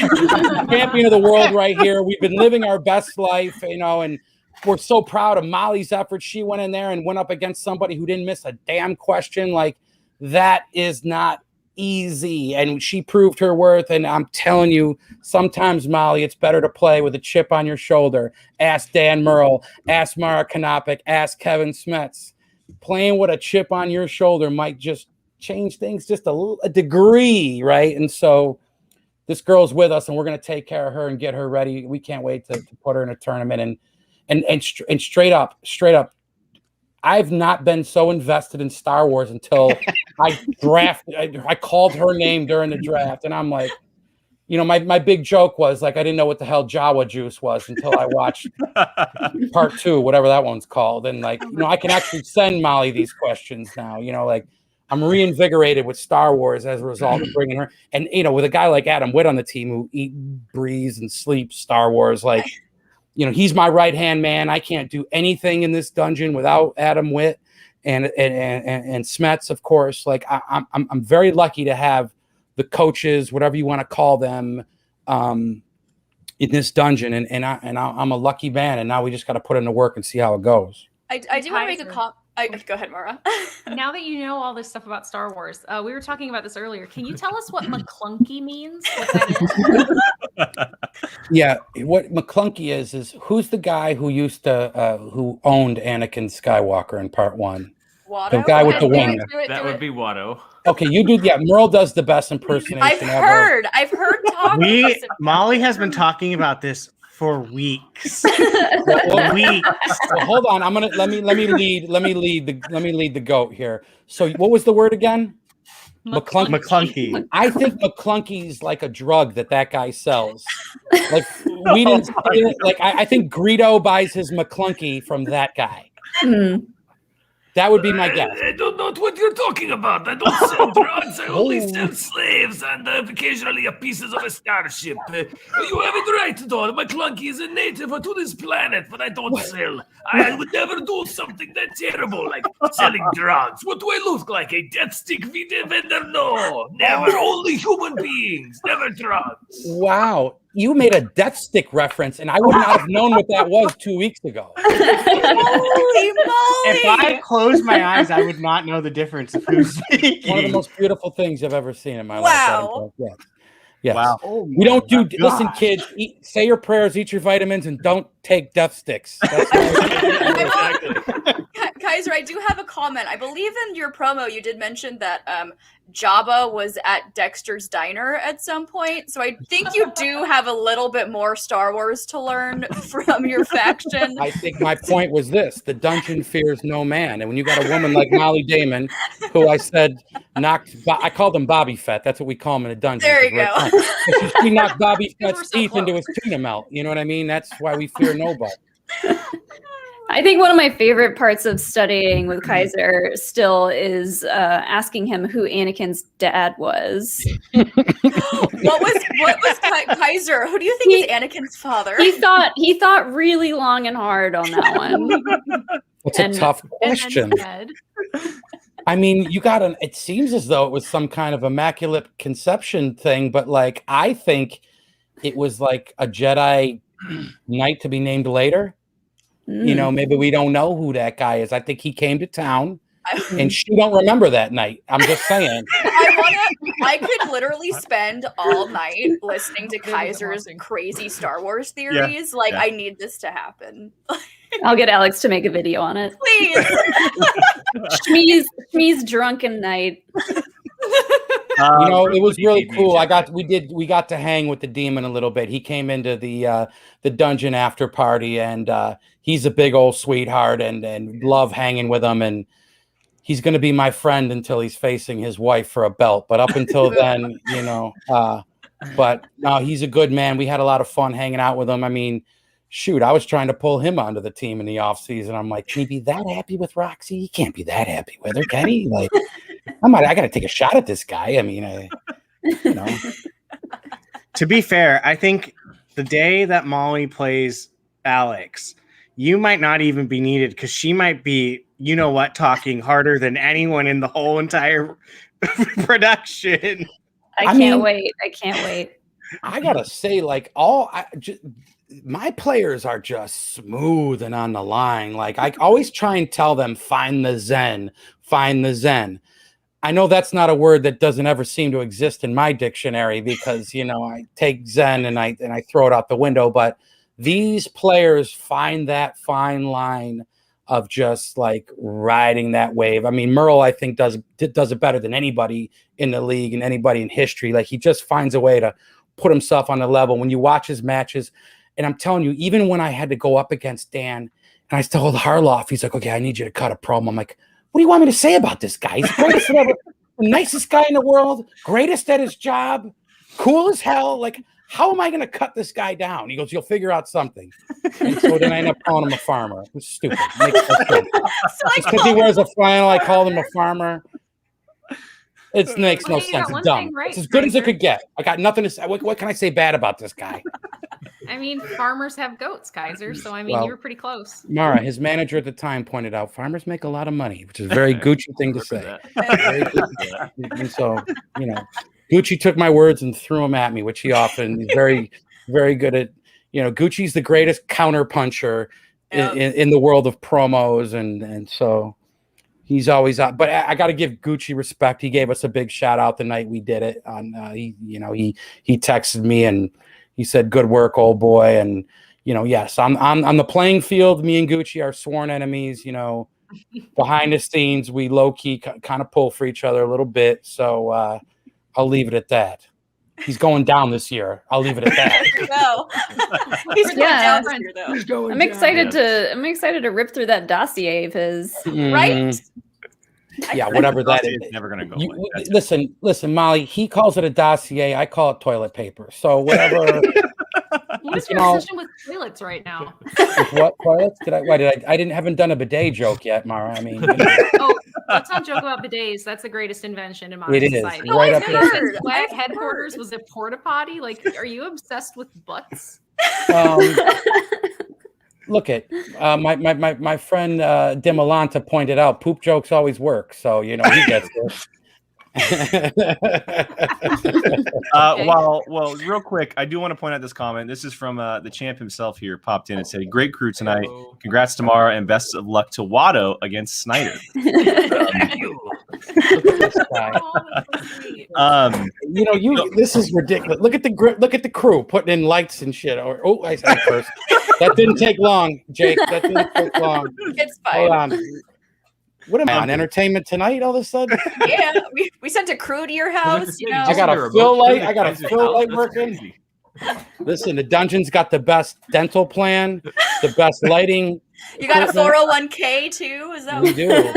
champion of the world right here. We've been living our best life, and we're so proud of Molly's efforts. She went in there and went up against somebody who didn't miss a damn question. Like, that is not easy, and she proved her worth. And I'm telling you, sometimes, Molly, it's better to play with a chip on your shoulder. Ask Dan Merle, ask Mara Kanopik, ask Kevin Smets. Playing with a chip on your shoulder might just change things just a degree, right? And so this girl's with us, and we're going to take care of her and get her ready. We can't wait to put her in a tournament. And straight up, I've not been so invested in Star Wars until I called her name during the draft, and I'm like, my big joke was like, I didn't know what the hell Jawa juice was until I watched part 2, whatever that one's called. And like, I can actually send Molly these questions now, like I'm reinvigorated with Star Wars as a result of bringing her. And, with a guy like Adam Witt on the team who eats, breathes, and sleeps Star Wars, like, he's my right-hand man. I can't do anything in this dungeon without Adam Witt and Smets, of course. Like, I'm very lucky to have the coaches, whatever you want to call them, in this dungeon, and I'm a lucky man. And now we just got to put in the work and see how it goes. I do want to make a comment. Go ahead, Mara. Now that you know all this stuff about Star Wars, we were talking about this earlier. Can you tell us what McClunky means? What that is? Yeah, what McClunky is who's the guy who used to who owned Anakin Skywalker in part 1? Watto? The guy with the wing. That would be Watto. Okay, you do. Yeah, Merle does the best impersonation I've heard talk. Molly has been talking about this for weeks. Weeks. Well, hold on. I'm gonna let me lead the goat here. So, what was the word again? McClunky. I think McClunky's like a drug that guy sells. Like, we didn't. Like, I think Greedo buys his McClunky from that guy. That would be my guess. I don't know what you're talking about. I don't sell drugs. I only sell slaves and occasionally pieces of a starship. You have it right, though. McClunky is a native to this planet, but I don't sell. I would never do something that terrible like selling drugs. What do I look like? A death stick vendor? No, never. Only human beings, never drugs. Wow. You made a death stick reference, and I would not have known what that was 2 weeks ago. Holy moly! If I closed my eyes, I would not know the difference of who's speaking. One of the most beautiful things I've ever seen in my Wow. life. Yes. Wow. We don't do, God. listen, kids, say your prayers, eat your vitamins, and don't take death sticks. Exactly. Kaiser, I do have a comment. I believe in your promo you did mention that Jabba was at Dexter's Diner at some point. So I think you do have a little bit more Star Wars to learn from your faction. I think my point was this: the dungeon fears no man. And when you got a woman like Molly Damon, who I said I called him Bobby Fett. That's what we call him in a dungeon. There you go. She knocked Bobby Fett's teeth into his tuna melt. You know what I mean? That's why we fear nobody. I think one of my favorite parts of studying with Kaiser still is asking him who Anakin's dad was. What was Kaiser? Who do you think is Anakin's father? He thought really long and hard on that one. It's a tough question. I mean, it seems as though it was some kind of immaculate conception thing, but like, I think it was like a Jedi Knight to be named later. You know, maybe we don't know who that guy is. I think he came to town and she don't remember that night. I'm just saying. I could literally spend all night listening to Kaiser's crazy Star Wars theories. I need this to happen. I'll get Alex to make a video on it. Please. Shmee's drunken night. It was really cool. We got to hang with the demon a little bit. He came into the dungeon after party, and he's a big old sweetheart, and love hanging with him. And he's going to be my friend until he's facing his wife for a belt. But up until then, but no, he's a good man. We had a lot of fun hanging out with him. I mean, shoot, I was trying to pull him onto the team in the offseason. I'm like, can he be that happy with Roxy? He can't be that happy with her, can he? Like, I got to take a shot at this guy. I mean, To be fair, I think the day that Molly plays Alex, you might not even be needed because she might be, talking harder than anyone in the whole entire production. I can't wait. I can't wait. I gotta say, like, my players are just smooth and on the line. Like, I always try and tell them, find the zen. I know that's not a word that doesn't ever seem to exist in my dictionary because, I take zen and I throw it out the window. But these players find that fine line of just like riding that wave. I mean, Merle, I think does it better than anybody in the league and anybody in history. Like, he just finds a way to put himself on the level. When you watch his matches, and I'm telling you, even when I had to go up against Dan and I told Harloff, he's like, okay, I need you to cut a promo. I'm like, what do you want me to say about this guy? He's the greatest ever, the nicest guy in the world, greatest at his job, cool as hell. Like, how am I going to cut this guy down? He goes, you'll figure out something. And so then I end up calling him a farmer. It was stupid. Because he wears a flannel, I called him a farmer. It makes no sense. It's dumb. Right, it's as good as it could get. I got nothing to say. What can I say bad about this guy? I mean, farmers have goats, Kaiser. So, I mean, you were pretty close. Mara, his manager at the time, pointed out farmers make a lot of money, which is a very Gucci thing to say. And so, Gucci took my words and threw them at me, which he often is very, very good at. Gucci's the greatest counter puncher in the world of promos. And so he's always out. But I got to give Gucci respect. He gave us a big shout out the night we did it. He texted me and he said, good work, old boy. And, yes, on the playing field, me and Gucci are sworn enemies. Behind the scenes, we low key kind of pull for each other a little bit. So I'll leave it at that. He's going down this year. I'll leave it at that. No. He's going down this year, though. I'm excited to rip through that dossier of his. Right? Yeah, whatever that is. Never going to go away. Listen, Molly, he calls it a dossier. I call it toilet paper. So whatever. What is your obsession with toilets right now? With what toilets? I haven't done a bidet joke yet, Mara. I mean, let's not joke about bidets. That's the greatest invention in modern society. Is right up there. Swag headquarters was a porta potty. Like, are you obsessed with butts? Look at my friend Demolanta pointed out poop jokes always work, so he gets it. Well, real quick, I do want to point out this comment. This is from the champ himself here. Popped in and said, "Great crew tonight. Congrats to Mara and best of luck to Watto against Snyder." This is ridiculous. Look at the crew putting in lights and shit. I said first. That didn't take long, Jake. That didn't take long. It's fine. Hold on. What am I on Entertainment Tonight all of a sudden? Yeah, we sent a crew to your house. I got a fill light working. Listen, the dungeon's got the best dental plan, the best lighting. You got a 401k too? Is that we do?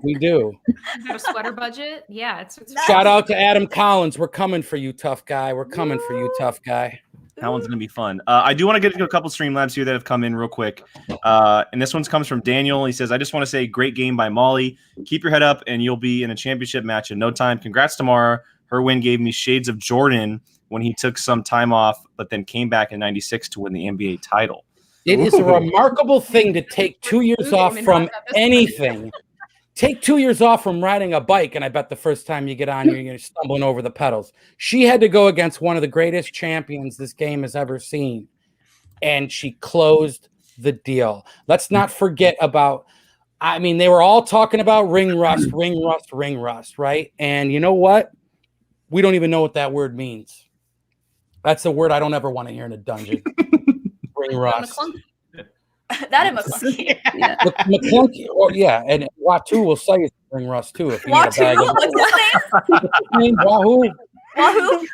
We do. You got a sweater budget? Yeah, it's shout out to Adam Collins. We're coming for you, tough guy. We're coming for you, tough guy. That one's going to be fun. I do want to get into a couple Streamlabs here that have come in real quick. And this one comes from Daniel. He says, I just want to say great game by Molly. Keep your head up and you'll be in a championship match in no time. Congrats to Mara. Her win gave me shades of Jordan when he took some time off, but then came back in 96 to win the NBA title. It is a remarkable thing to take 2 years off from anything. Take 2 years off from riding a bike, and I bet the first time you get on, you're going to stumbling over the pedals. She had to go against one of the greatest champions this game has ever seen, and she closed the deal. Let's not forget about, they were all talking about ring rust, right? And you know what? We don't even know what that word means. That's a word I don't ever want to hear in a dungeon. Ring rust. That and McClunky. Yeah. McClunky, and Watu will say it's ring rust too. If you Watu, what's his name? Wahoo. Wahoo!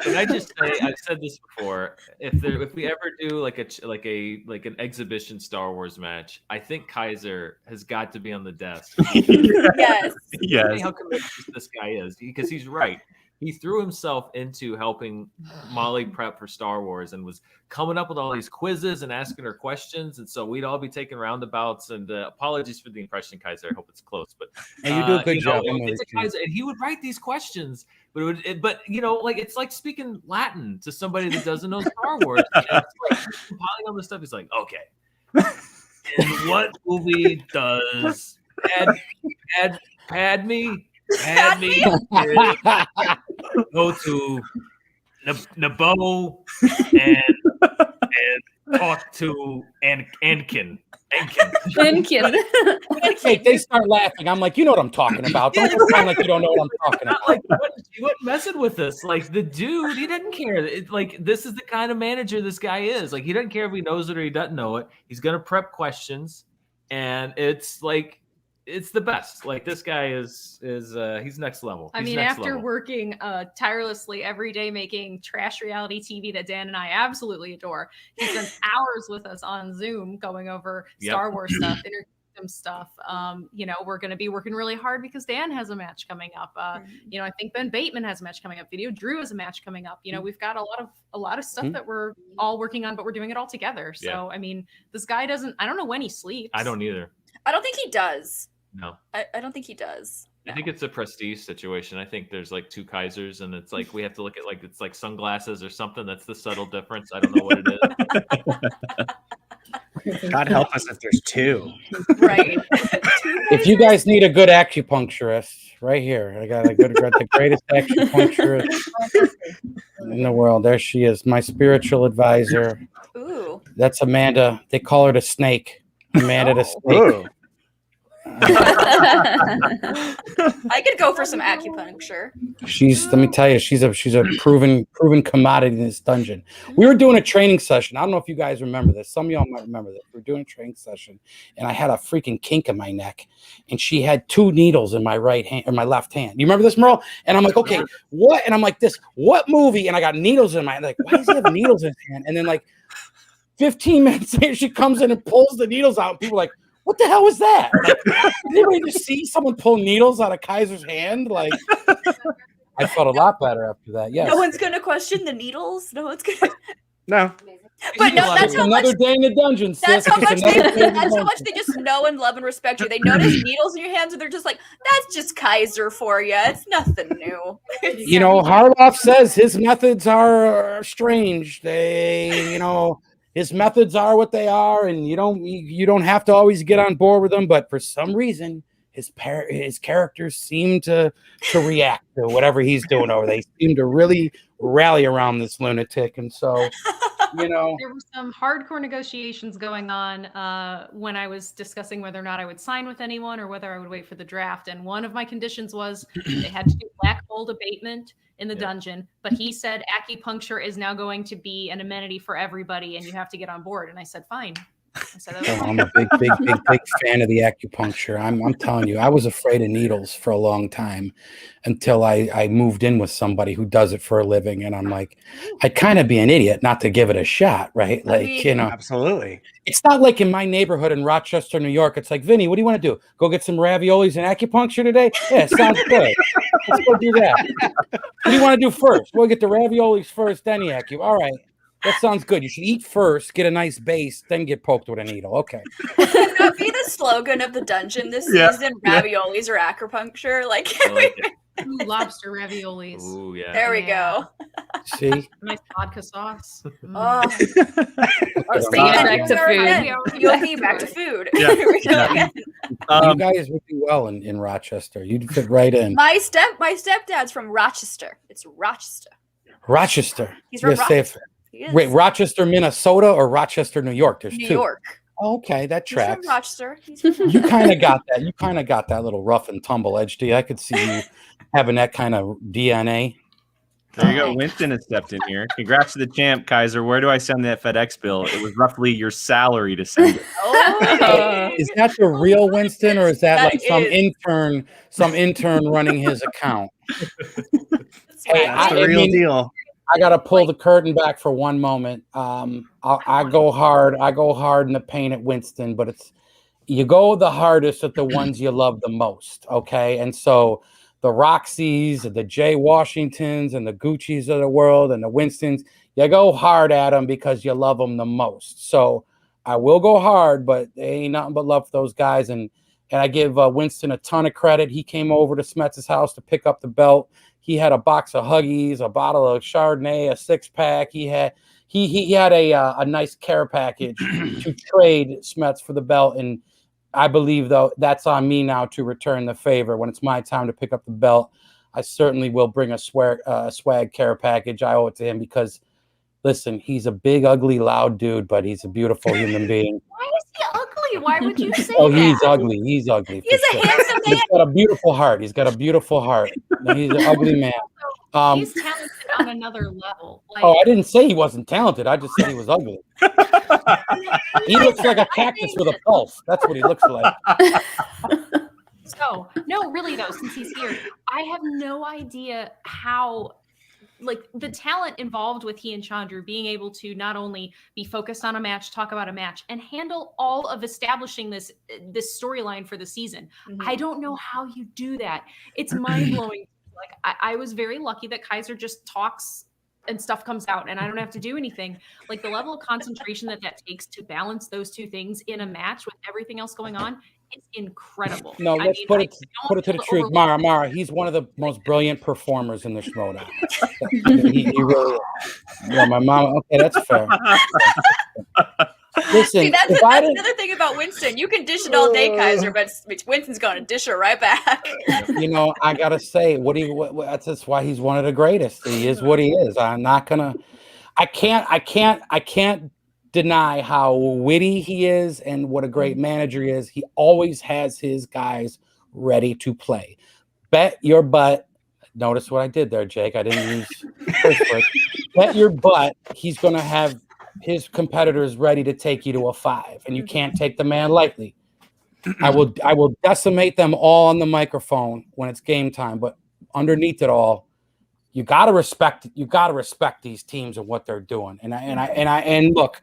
Can I just say, I've said this before. If we ever do like an exhibition Star Wars match, I think Kaiser has got to be on the desk. Yes. Yes. How committed this guy is, because he's right. He threw himself into helping Molly prep for Star Wars and was coming up with all these quizzes and asking her questions. And so we'd all be taking roundabouts. And apologies for the impression, Kaiser. I hope it's close, but And you do a good job. It's a Kaiser, and he would write these questions, but it's like speaking Latin to somebody that doesn't know Star Wars. And it's like compiling all this stuff. He's like, okay, in what movie does Padme go to Naboo and talk to Anakin. Hey, they start laughing. I'm like, you know what I'm talking about. Don't pretend like you don't know what I'm talking about. Like, he wasn't messing with us. Like, the dude, he didn't care. This is the kind of manager this guy is. Like, he doesn't care if he knows it or he doesn't know it. He's gonna prep questions, and it's like, it's the best. Like, this guy is he's next level. I mean, after working tirelessly every day making trash reality TV that Dan and I absolutely adore, he spends hours with us on Zoom going over Star Wars stuff, interview stuff. We're going to be working really hard because Dan has a match coming up. I think Ben Bateman has a match coming up. Video Drew has a match coming up. We've got a lot of stuff that we're all working on, but we're doing it all together. So, I mean, this guy I don't know when he sleeps. I don't either. I don't think he does. No. I don't think he does. I think it's a prestige situation. I think there's like two Kaisers, and it's like we have to look at like it's like sunglasses or something. That's the subtle difference. I don't know what it is. God help us if there's two. Right. If you guys need a good acupuncturist, right here, I got the greatest acupuncturist in the world. There she is, my spiritual advisor. Ooh. That's Amanda. They call her the snake. Amanda the snake. Ooh. I could go for some acupuncture. Let me tell you, she's a proven commodity in this dungeon. We were doing a training session. I don't know if you guys remember this. Some of y'all might remember this. We were doing a training session, and I had a freaking kink in my neck, and she had 2 needles in my right hand or my left hand. You remember this, Merle? And I'm like, okay, what? And I'm like, what movie? And I got needles in my, like, why does he have needles in his hand? And then like 15 minutes later, she comes in and pulls the needles out, and people are like, what the hell was that? Like, did anybody just see someone pull needles out of Kaiser's hand? Like, I felt a lot better after that. Yes. No one's gonna question the needles. No one's gonna. No. But no, that's how much. Another day in the dungeon. That's how much. That's how much they just know and love and respect you. They notice needles in your hands, and they're just like, "That's just Kaiser for you. It's nothing new." You know, Harloff says his methods are strange. His methods are what they are, and you don't have to always get on board with them. But for some reason, his characters seem to react to whatever he's doing over there. They seem to really rally around this lunatic, and so there were some hardcore negotiations going on when I was discussing whether or not I would sign with anyone or whether I would wait for the draft. And one of my conditions was they had to do black hole abatement in the dungeon, but he said acupuncture is now going to be an amenity for everybody and you have to get on board. And I said, fine. I'm a big fan of the acupuncture. I'm telling you, I was afraid of needles for a long time until I moved in with somebody who does it for a living. And I'm like, I'd kind of be an idiot not to give it a shot, right? Like, absolutely. It's not like in my neighborhood in Rochester, New York. It's like, Vinny, what do you want to do? Go get some raviolis and acupuncture today? Yeah, sounds good. Let's go do that. What do you want to do first? We'll get the raviolis first, then the acu. All right. That sounds good. You should eat first, get a nice base, then get poked with a needle. Okay. Could that be the slogan of the dungeon this season? Raviolis or acupuncture? Ooh, lobster raviolis. Ooh, yeah. There we go. See? Nice vodka sauce. Oh. Back to food. POV, back to food. Yeah. Here we go again. You guys would do well in Rochester. You'd fit right in. My stepdad's from Rochester. It's Rochester. Rochester. He's from Rochester. Wait, Rochester, Minnesota, or Rochester, New York? There's New two. York. Oh, okay, that tracks. He's from Rochester. You kind of got that. You kind of got that little rough and tumble edge to you. I could see you having that kind of DNA. There you go. Winston has stepped in here. Congrats to the champ, Kaiser. Where do I send that FedEx bill? It was roughly your salary to send it. Oh. Is that the real Winston, or is that That like some is. intern running his account? That's Hey, right. That's the real deal. I got to pull the curtain back for one moment. I go hard. I go hard in the paint at Winston, but you go the hardest at the ones you love the most. Okay. And so the Roxys and the Jay Washingtons and the Gucci's of the world and the Winstons, you go hard at them because you love them the most. So I will go hard, but there ain't nothing but love for those guys. And I give Winston a ton of credit. He came over to Smets' house to pick up the belt. He had a box of Huggies, a bottle of Chardonnay, a 6-pack. He had a nice care package to trade Smets for the belt. And I believe, though, that's on me now to return the favor. When it's my time to pick up the belt, I certainly will bring a swag care package. I owe it to him because, listen, he's a big, ugly, loud dude, but he's a beautiful human being. Why is he ugly? Why would you say Oh, that? he's ugly. He's ugly. He's a handsome man. He's got a beautiful heart. He's got a beautiful heart. He's an ugly man. He's talented on another level. Like, I didn't say he wasn't talented. I just said he was ugly. He looks like a cactus with a pulse. That's what he looks like. So, no, really though, since he's here, I have no idea how, like, the talent involved with he and Chandru being able to not only be focused on a match, talk about a match, and handle all of establishing this storyline for the season. I don't know how you do that. It's mind blowing. Like, I was very lucky that Kaiser just talks and stuff comes out and I don't have to do anything. Like, the level of concentration that takes to balance those two things in a match with everything else going on is incredible. No, let's put it to the truth. Mara, he's one of the most brilliant performers in the Schmoedown. he really is. Yeah, my mom. Okay, that's fair. Listen, See, that's another thing about Winston. You can dish it all day, Kaiser, but Winston's going to dish it right back. You know, I gotta say, that's why he's one of the greatest. He is what he is. I'm not gonna. I can't deny how witty he is and what a great manager he is. He always has his guys ready to play. Bet your butt. Notice what I did there, Jake. I didn't use curse words. Bet your butt he's gonna have his competitors ready to take you to a 5, and you can't take the man lightly. I will decimate them all on the microphone when it's game time, but underneath it all, you gotta respect these teams and what they're doing. And look,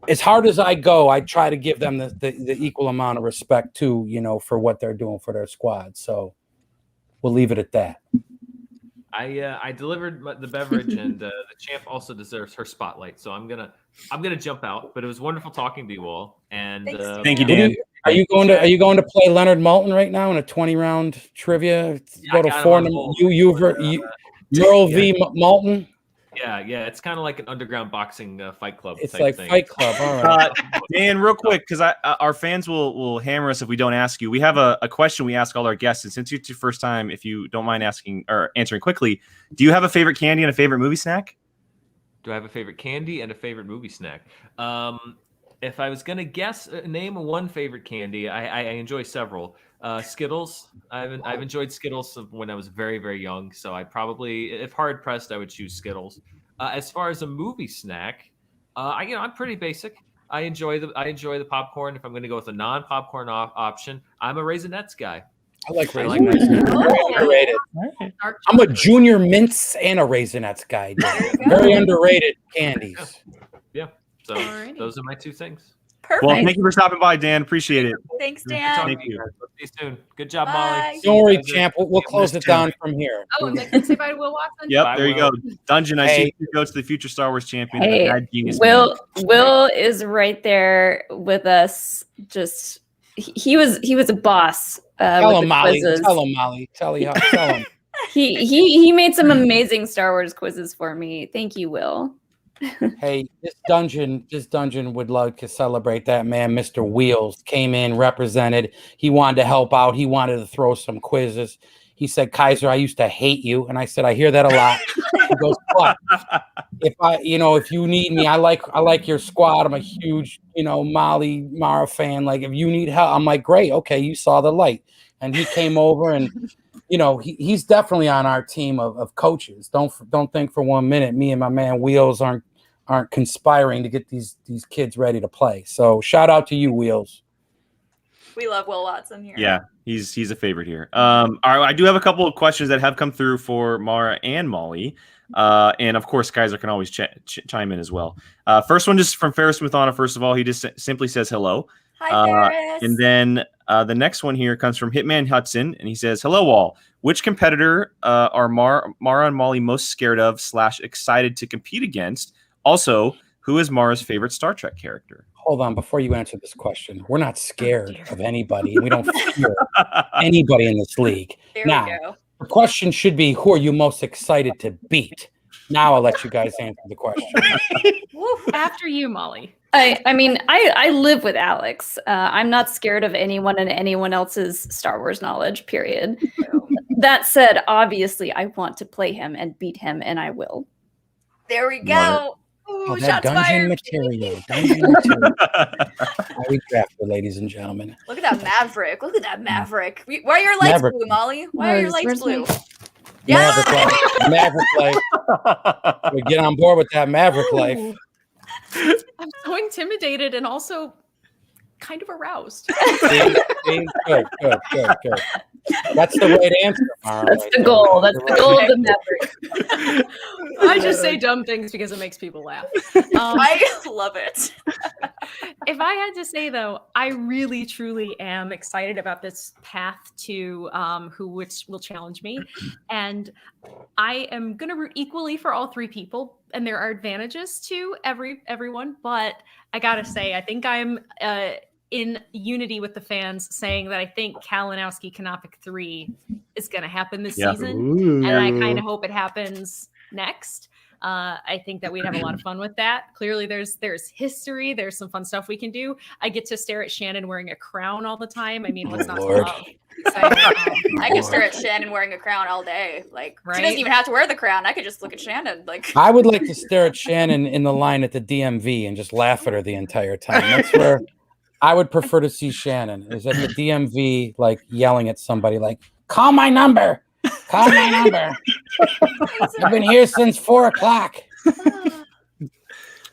as hard as I go, I try to give them the equal amount of respect too, you know, for what they're doing for their squad. So we'll leave it at that. I delivered the beverage, and the champ also deserves her spotlight. So I'm gonna jump out. But it was wonderful talking to you all. And thank you, Dan. Are you going to play Leonard Maltin right now in a 20-round trivia? Go to 4. Merle v. Maltin. Yeah, it's kind of like an underground boxing fight club. It's type like thing. Fight Club. All right. Dan, real quick, because our fans will hammer us if we don't ask you. We have a question we ask all our guests, and since it's your first time, if you don't mind asking or answering quickly, do you have a favorite candy and a favorite movie snack? Do I have a favorite candy and a favorite movie snack? If I was gonna guess, name one favorite candy, I enjoy several. Skittles. I've enjoyed Skittles when I was very, very young. So I probably, if hard pressed, I would choose Skittles. As far as a movie snack, I'm pretty basic. I enjoy the popcorn. If I'm going to go with a non-popcorn option, I'm a Raisinets guy. I like Raisinets. Very underrated. I'm a Junior Mints and a Raisinets guy. Very underrated candies. Yeah. So those are my two things. Perfect. Well, thank you for stopping by, Dan. Appreciate it. Thanks, Dan. Thank you. See you soon. Good job, Bye. Molly. Don't worry, champ. We'll close it down from here. Oh, and they can say bye to Will Watson. Yep, Bye, there you Will. go. Dungeon, I Hey. see you go to the future Star Wars champion. Hey, Bad genius Will is right there with us. Just he was a boss. Tell with him, the Molly. quizzes. Tell him, Molly. Tell him. He made some amazing Star Wars quizzes for me. Thank you, Will. Hey, this dungeon would love to celebrate that man. Mr. Wheels came in, represented. He wanted to help out. He wanted to throw some quizzes. He said, "Kaiser, I used to hate you," and I said, "I hear that a lot." He goes, "But if you need me, I like your squad. I'm a huge, Molly Mara fan. Like, if you need help, I'm like, great, okay, you saw the light." And he came over, and he's definitely on our team of coaches. Don't think for 1 minute me and my man Wheels aren't conspiring to get these kids ready to play. So shout out to you, Wheels. We love Will Watson here. Yeah, he's a favorite here. All right, I do have a couple of questions that have come through for Mara and Molly. And of course, Kaiser can always chime in as well. First one just from Ferris Muthana. First of all, he just simply says hello. Hi, Ferris. And then the next one here comes from Hitman Hudson, and he says, "Hello, all. Which competitor are Mara and Molly most scared of / excited to compete against? Also, who is Mara's favorite Star Trek character?" Hold on, before you answer this question, we're not scared of anybody. We don't fear anybody in this league. There now, we go. the question should be, who are you most excited to beat? Now I'll let you guys answer the question. After you, Molly. I mean, I live with Alex. I'm not scared of anyone and anyone else's Star Wars knowledge, period. That said, obviously, I want to play him and beat him, and I will. There we go. Oh, Ooh, that shots fired. material. Dungeon material. Very crafted, ladies and gentlemen. Look at that Maverick. Look at that Maverick. Why are your lights Maverick. blue, Molly? Why are your lights Where's blue? my- Yeah. Maverick life. We get on board with that Maverick life. I'm so intimidated and also kind of aroused. See? Good. That's the right answer, Mara. That's right the there. goal. That's the goal of the Maverick. I just say dumb things because it makes people laugh. I love it. If I had to say though, I really truly am excited about this path to which will challenge me, and I am gonna root equally for all three people, and there are advantages to everyone, but I gotta say, I think I'm in unity with the fans saying that I think Kalinowski Kanopic 3 is gonna happen this season, and I kind of hope it happens next. I think that we'd have a lot of fun with that. Clearly, there's history. There's some fun stuff we can do. I get to stare at Shannon wearing a crown all the time. I mean, what's not to Lord. love? I can stare at Shannon wearing a crown all day. Like she Right? doesn't even have to wear the crown. I could just look at Shannon. Like I would like to stare at Shannon in the line at the DMV and just laugh at her the entire time. That's where I would prefer to see Shannon, is at the DMV, like yelling at somebody like, "Call my number. Call my number. I've been here since 4 o'clock."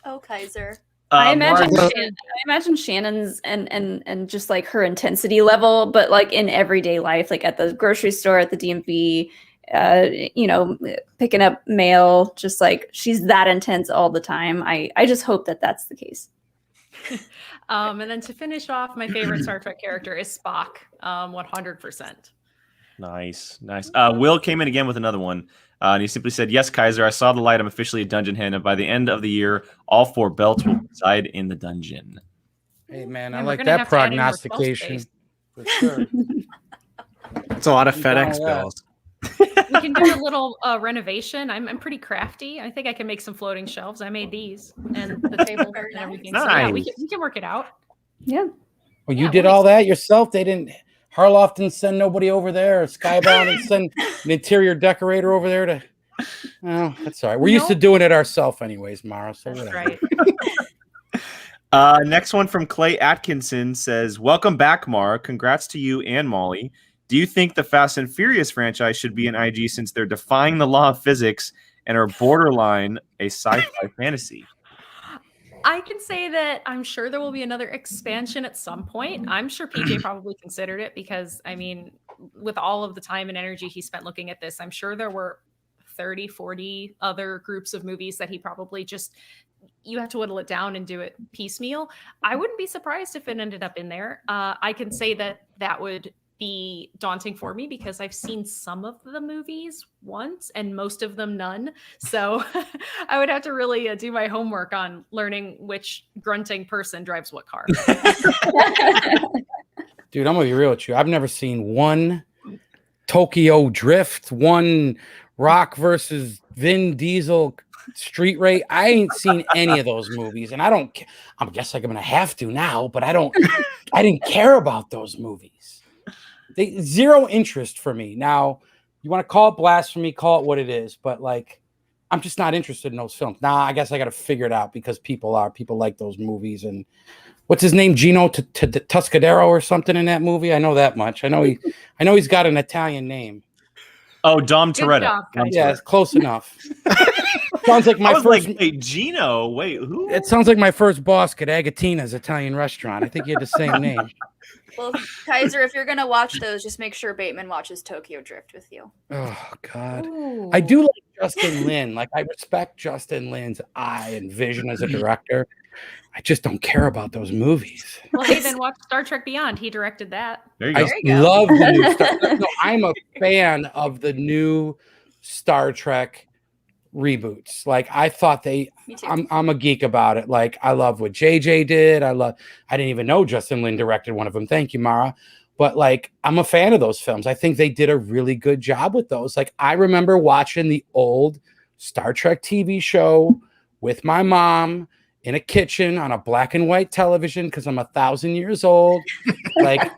oh, Kaiser. I imagine Mara- I imagine Shannon's and just like her intensity level, but like in everyday life, like at the grocery store, at the DMV, picking up mail, just like she's that intense all the time. I just hope that that's the case. And then to finish off, my favorite Star Trek character is Spock, 100%. Nice. Will came in again with another one. And he simply said, "Yes, Kaiser, I saw the light. I'm officially a dungeon hen. And by the end of the year, all 4 belts will reside in the dungeon." Hey, man, I And we're like gonna that have to add in more spell prognostication. space. For sure. It's a lot of Keep going FedEx with that. bills. We can do a little renovation. I'm pretty crafty. I think I can make some floating shelves. I made these and the table and everything. So yeah, we can work it out. Yeah. Well, you Yeah, did we'll all that yourself? They didn't. Harloff didn't send nobody over there, or Skybound didn't send an interior decorator over there to. Oh, that's all right. We're used to Nope. doing it ourselves, anyways, Mara. So That's whatever. right. Next one from Clay Atkinson says, "Welcome back, Mara. Congrats to you and Molly. Do you think the Fast and Furious franchise should be an IG since they're defying the law of physics and are borderline a sci-fi fantasy?" I can say that I'm sure there will be another expansion at some point. I'm sure PJ probably considered it because, I mean, with all of the time and energy he spent looking at this, I'm sure there were 30, 40 other groups of movies that he probably just, you have to whittle it down and do it piecemeal. I wouldn't be surprised if it ended up in there. I can say that would be daunting for me because I've seen some of the movies once and most of them none. So I would have to really do my homework on learning which grunting person drives what car. Dude, I'm gonna be real with you. I've never seen one Tokyo Drift, one Rock versus Vin Diesel Street Race. I ain't seen any of those movies, and I guess I'm gonna have to now, but I didn't care about those movies. They zero interest for me. Now, you want to call it blasphemy, call it what it is, but like, I'm just not interested in those films. Now, I guess I got to figure it out because people like those movies. And what's his name, Gino Tuscadero or something in that movie? I know that much. I know he's got an Italian name. Oh, Dom Good Toretto. job, Dom guys. Yeah, Toretto. it's close enough. Sounds like my I was first. like, wait, Gino? Wait, who? It sounds like my first boss at Agatina's Italian restaurant. I think he had the same name. Well, Kaiser, if you're gonna watch those, just make sure Bateman watches Tokyo Drift with you. Oh God, Ooh. I do like Justin Lin. Like I respect Justin Lin's eye and vision as a director. I just don't care about those movies. Well, hey, then watch Star Trek Beyond. He directed that. There you go. I love the new Star. No, I'm a fan of the new Star Trek reboots. Like I thought Me too. I'm a geek about it. Like I love what JJ did. I didn't even know Justin Lin directed one of them. Thank you, Mara. But like I'm a fan of those films. I think they did a really good job with those. Like I remember watching the old Star Trek TV show with my mom in a kitchen on a black and white television because I'm 1,000 years old. Like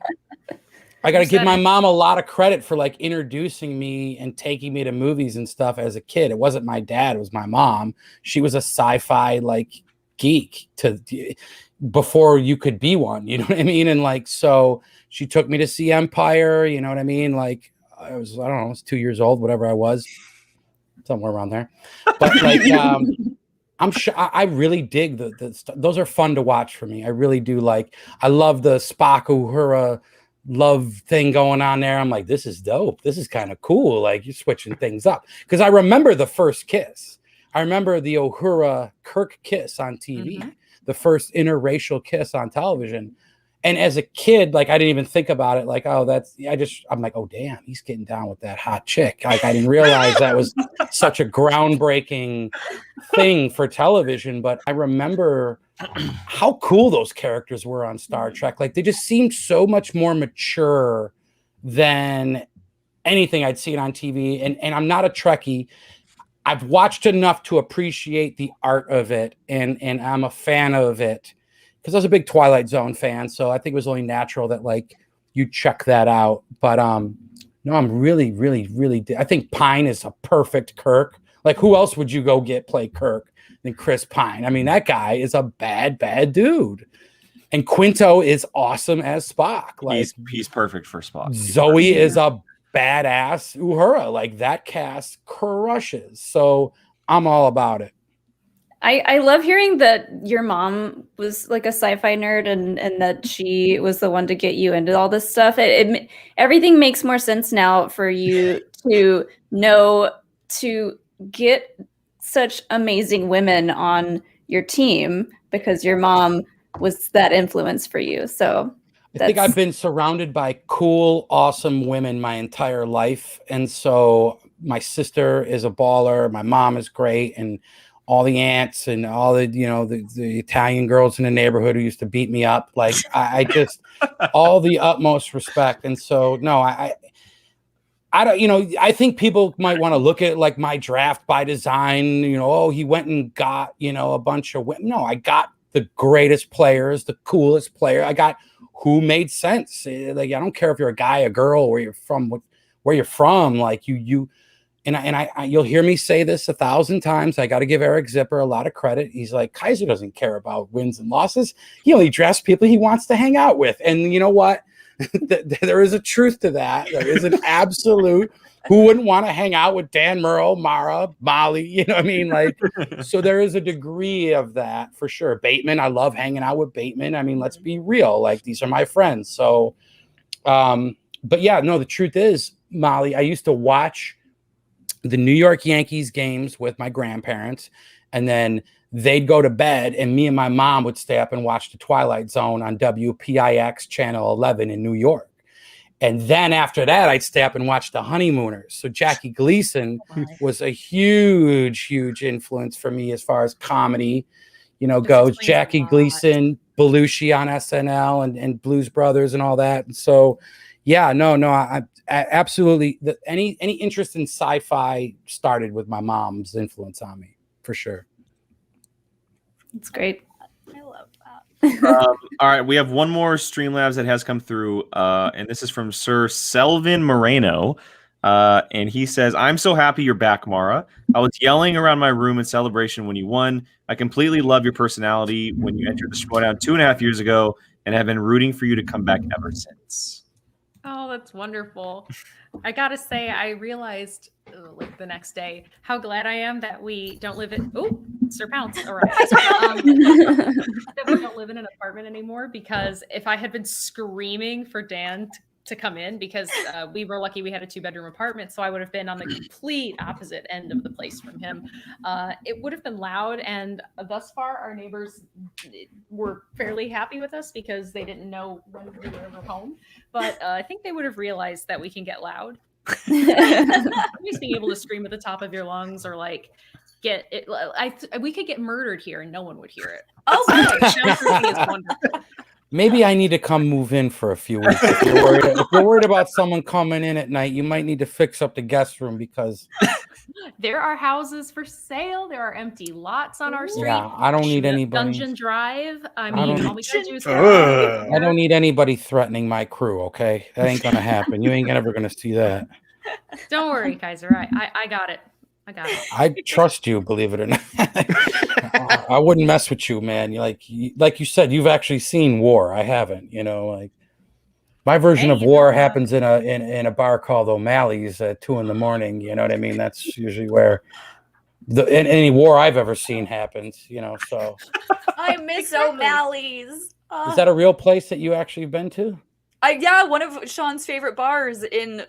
I got to give my mom a lot of credit for like introducing me and taking me to movies and stuff as a kid. It wasn't my dad, it was my mom. She was a sci-fi like geek before you could be one, you know what I mean? And like, so she took me to see Empire, you know what I mean? Like I don't know, I was 2 years old, whatever I was, somewhere around there. But like, I'm sure I really dig those are fun to watch for me. I really do. Like, I love the Spock Uhura love thing going on there. I'm like, this is dope. This is kind of cool. Like you're switching things up. Because I remember the first kiss. I remember the Uhura Kirk kiss on TV, the first interracial kiss on television. And as a kid, like I didn't even think about it. Like, oh, I'm like, oh damn, he's getting down with that hot chick. Like I didn't realize that was such a groundbreaking thing for television. But I remember how cool those characters were on Star Trek. Like they just seemed so much more mature than anything I'd seen on TV. And I'm not a Trekkie. I've watched enough to appreciate the art of it, and I'm a fan of it. Because I was a big Twilight Zone fan, so I think it was only natural that like you check that out. But no, I'm really, really, really. I think Pine is a perfect Kirk. Like, who else would you go get play Kirk than Chris Pine? I mean, that guy is a bad dude. And Quinto is awesome as Spock. Like he's perfect for Spock. Zoe is a badass Uhura. Like that cast crushes. So I'm all about it. I love hearing that your mom was like a sci-fi nerd and that she was the one to get you into all this stuff. Everything makes more sense now for you to know to get such amazing women on your team because your mom was that influence for you. So I think I've been surrounded by cool, awesome women my entire life. And so my sister is a baller. My mom is great. And all the aunts and all the, you know, the Italian girls in the neighborhood who used to beat me up. Like I just, all the utmost respect. And so, no, I don't, you know, I think people might want to look at like my draft by design, you know, oh, he went and got, you know, a bunch of women. No, I got the greatest players, the coolest player. I got who made sense. Like, I don't care if you're a guy, a girl, where you're from, like I you'll hear me say this 1,000 times. I got to give Eric Zipper a lot of credit. He's like, Kaiser doesn't care about wins and losses. He only drafts people he wants to hang out with. And you know what? There is a truth to that. There is an absolute. Who wouldn't want to hang out with Dan Murrow, Mara, Molly? You know what I mean? Like, so there is a degree of that for sure. Bateman, I love hanging out with Bateman. I mean, let's be real. Like, these are my friends. So, but yeah, no, the truth is, Molly, I used to watch the New York Yankees games with my grandparents, and then they'd go to bed, and me and my mom would stay up and watch the Twilight Zone on WPIX channel 11 in New York. And then after that, I'd stay up and watch the Honeymooners. So Jackie Gleason was a huge influence for me as far as comedy, you know, goes. Jackie Gleason, Belushi on SNL and Blues Brothers and all that. And so, yeah, no, I absolutely. Any interest in sci-fi started with my mom's influence on me, for sure. It's great. I love that. All right, we have one more Streamlabs that has come through, and this is from Sir Selvin Moreno, and he says, "I'm so happy you're back, Mara. I was yelling around my room in celebration when you won. I completely love your personality when you entered the Schmoedown 2.5 years ago, and have been rooting for you to come back ever since." Oh, that's wonderful. I gotta say, I realized like the next day how glad I am that we don't live in Sir Pounce arrived. That we don't live in an apartment anymore, because if I had been screaming for Dan to come in, because we were lucky we had a 2-bedroom apartment, so I would have been on the complete opposite end of the place from him. It would have been loud, and thus far our neighbors were fairly happy with us because they didn't know when we were ever home. But I think they would have realized that we can get loud. Just being able to scream at the top of your lungs, or like get it. We could get murdered here and no one would hear it. Oh, soundproofing is wonderful. Maybe I need to come move in for a few weeks. If you're worried about someone coming in at night, you might need to fix up the guest room, because there are houses for sale. There are empty lots on our street. yeah, I don't need anybody. Dungeon Drive. I mean, all we gotta do is I don't need anybody threatening my crew. Okay, that ain't gonna happen. You ain't ever gonna see that. Don't worry, Kaiser. I got it. I got it. I trust you, believe it or not. I wouldn't mess with you, man. Like you said, you've actually seen war. I haven't. You know, like my version of war happens in a bar called O'Malley's at 2 a.m. You know what I mean? That's usually where any war I've ever seen happens. You know, so I miss O'Malley's. Is that a real place that you actually been to? Yeah, one of Sean's favorite bars in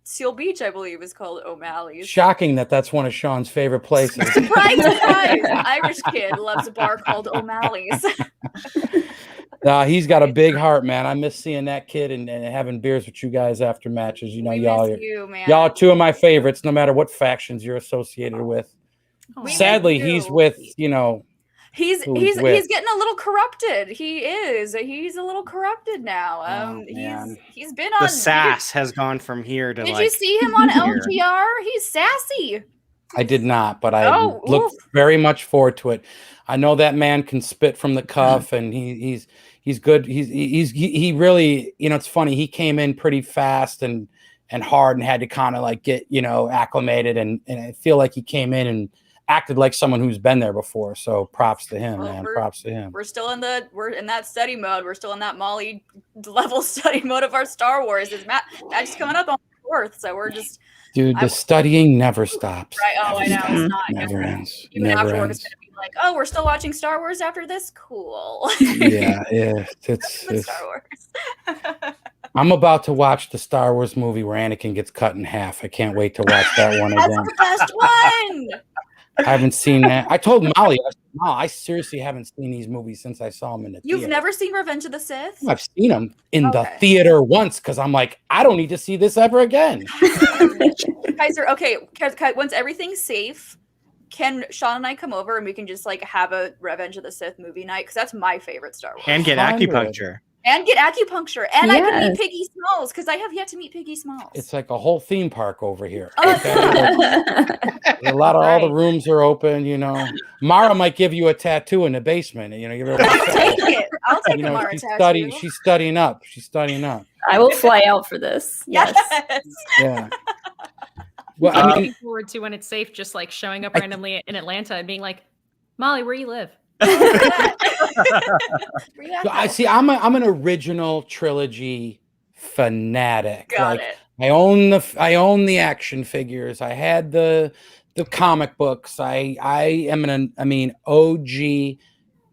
Seal Beach, I believe, is called O'Malley's. Shocking that's one of Sean's favorite places. Surprise, surprise! Irish kid loves a bar called O'Malley's. He's got a big heart, man. I miss seeing that kid and having beers with you guys after matches. You know, y'all are 2 of my favorites, no matter what factions you're associated with. Sadly, he's with, you know. He's getting a little corrupted. He's a little corrupted now. He's been on the sass has gone from here to. Did you see him on LGR? He's sassy. I did not, but I look very much forward to it. I know that man can spit from the cuff, and he's good. He really, you know, it's funny. He came in pretty fast and hard, and had to kind of like get, you know, acclimated, and I feel like he came in and acted like someone who's been there before. So props to him, man. Props to him. We're in that study mode. We're still in that Molly level study mode of our Star Wars. His match is coming up on the 4th, so we're just. Dude, the studying never stops. Right? Oh, I know. It's not. Never ends. Even afterwards, it's gonna be like, oh, we're still watching Star Wars after this. Cool. yeah. It's Star Wars. I'm about to watch the Star Wars movie where Anakin gets cut in half. I can't wait to watch that one again. That's the best one. I haven't seen that. I told Molly, I seriously haven't seen these movies since I saw them in the theater. You've never seen Revenge of the Sith? I've seen them in the theater once, because I'm like, I don't need to see this ever again. Kaiser, okay, once everything's safe, can Sean and I come over and we can just like have a Revenge of the Sith movie night? Because that's my favorite Star Wars. And get acupuncture. And get acupuncture. And I can meet Piggy Smalls, because I have yet to meet Piggy Smalls. It's like a whole theme park over here. Okay? A lot of all the rooms are open, you know. Mara might give you a tattoo in the basement. You know, I'll take it. I'll take you know, Mara tattoo. She's studying up. I will fly out for this. Yes. Yeah. Well, I'm looking forward to when it's safe, just like showing up randomly in Atlanta and being like, Molly, where you live? I see. I'm an original trilogy fanatic. Got it. I own the action figures. I had the comic books. I am OG.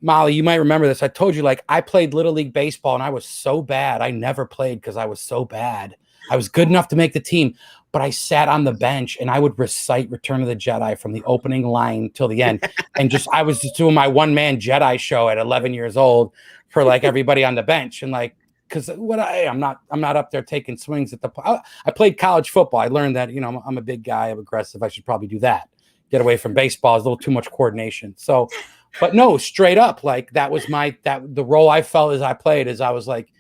Molly, you might remember this. I told you, like, I played Little League Baseball and I was so bad. I never played because I was so bad. I was good enough to make the team, but I sat on the bench and I would recite Return of the Jedi from the opening line till the end. And I was just doing my one-man Jedi show at 11 years old for like everybody on the bench. And like, because I'm not up there taking swings at I played college football. I learned that, you know, I'm a big guy, I'm aggressive. I should probably do that. Get away from baseball. It's a little too much coordination. So, but no, straight up, like that was the role I felt as I played, as I was like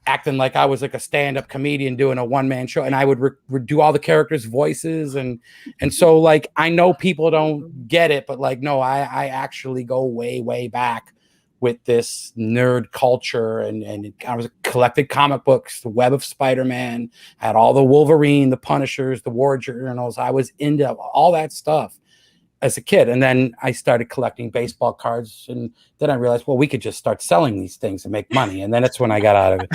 acting like I was like a stand-up comedian doing a one-man show, and I would do all the characters' voices, and so like I know people don't get it, but like no, I actually go way back with this nerd culture, and I was collected comic books, the Web of Spider-Man, I had all the Wolverine, the Punishers, the War Journals. I was into all that stuff as a kid, and then I started collecting baseball cards, and then I realized, well, we could just start selling these things and make money, and then that's when I got out of it.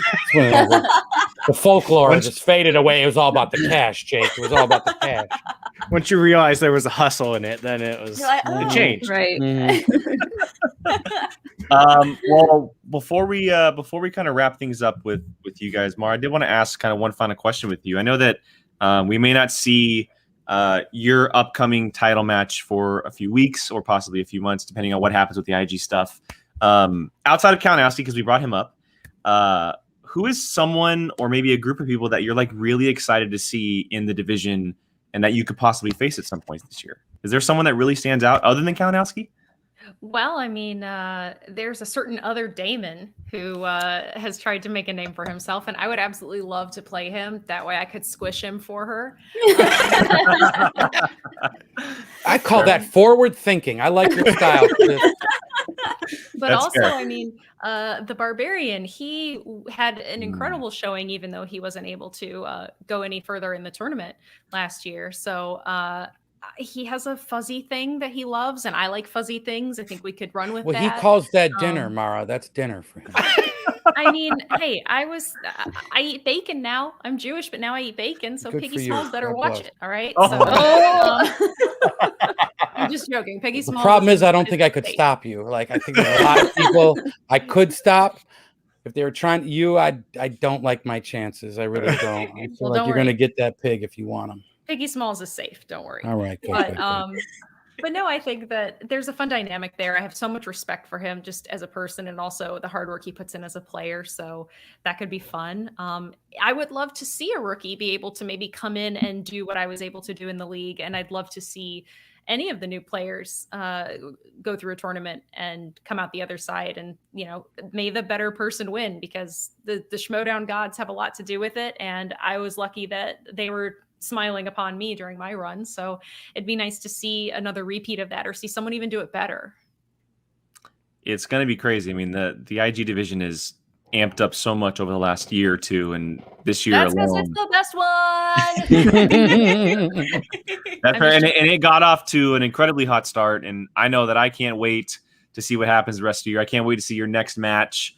The folklore just faded away. It was all about the cash, Jake. It was all about the cash. once you realize there was a hustle in it, then it was You're like, it oh. changed. Right. Well, before we kind of wrap things up with you guys, Mara, I did want to ask kind of one final question with you. I know that we may not see your upcoming title match for a few weeks or possibly a few months, depending on what happens with the IG stuff. Outside of Count Ousty, because we brought him up, who is someone or maybe a group of people that you're like really excited to see in the division and that you could possibly face at some point this year? Is there someone that really stands out other than Count Ousty? Well, I mean, there's a certain other Damon who has tried to make a name for himself, and I would absolutely love to play him. That way I could squish him for her. I call that forward thinking. I like your style. But That's also, fair. I mean, the Barbarian, he had an incredible showing, even though he wasn't able to go any further in the tournament last year. So he has a fuzzy thing that he loves, and I like fuzzy things. I think we could run with Well, that. he calls that dinner, Mara. That's dinner for him. I mean, hey, I eat bacon now. I'm Jewish, but now I eat bacon. So Good Piggy for you. Smalls better God watch bless. it. All right. Oh. So, I'm just joking. Piggy The Smalls. problem is I don't think I could safe. stop you. Like, I think there's a lot of people I could stop. If they were trying you, I don't like my chances. I really don't. I feel Well, like don't you're going to worry. get that pig if you want him. Piggy Smalls is safe. Don't worry. All right. Good, But good, good. but no, I think that there's a fun dynamic there. I have so much respect for him just as a person and also the hard work he puts in as a player. So that could be fun. I would love to see a rookie be able to maybe come in and do what I was able to do in the league. And I'd love to see any of the new players go through a tournament and come out the other side. And, you know, may the better person win, because the Schmoedown gods have a lot to do with it. And I was lucky that they were smiling upon me during my run. So it'd be nice to see another repeat of that or see someone even do it better. It's going to be crazy. I mean, the IG division is amped up so much over the last year or two, and this year That's because alone. it's the best one. That's I'm right. just And it got off to an incredibly hot start. And I know that I can't wait to see what happens the rest of the year. I can't wait to see your next match,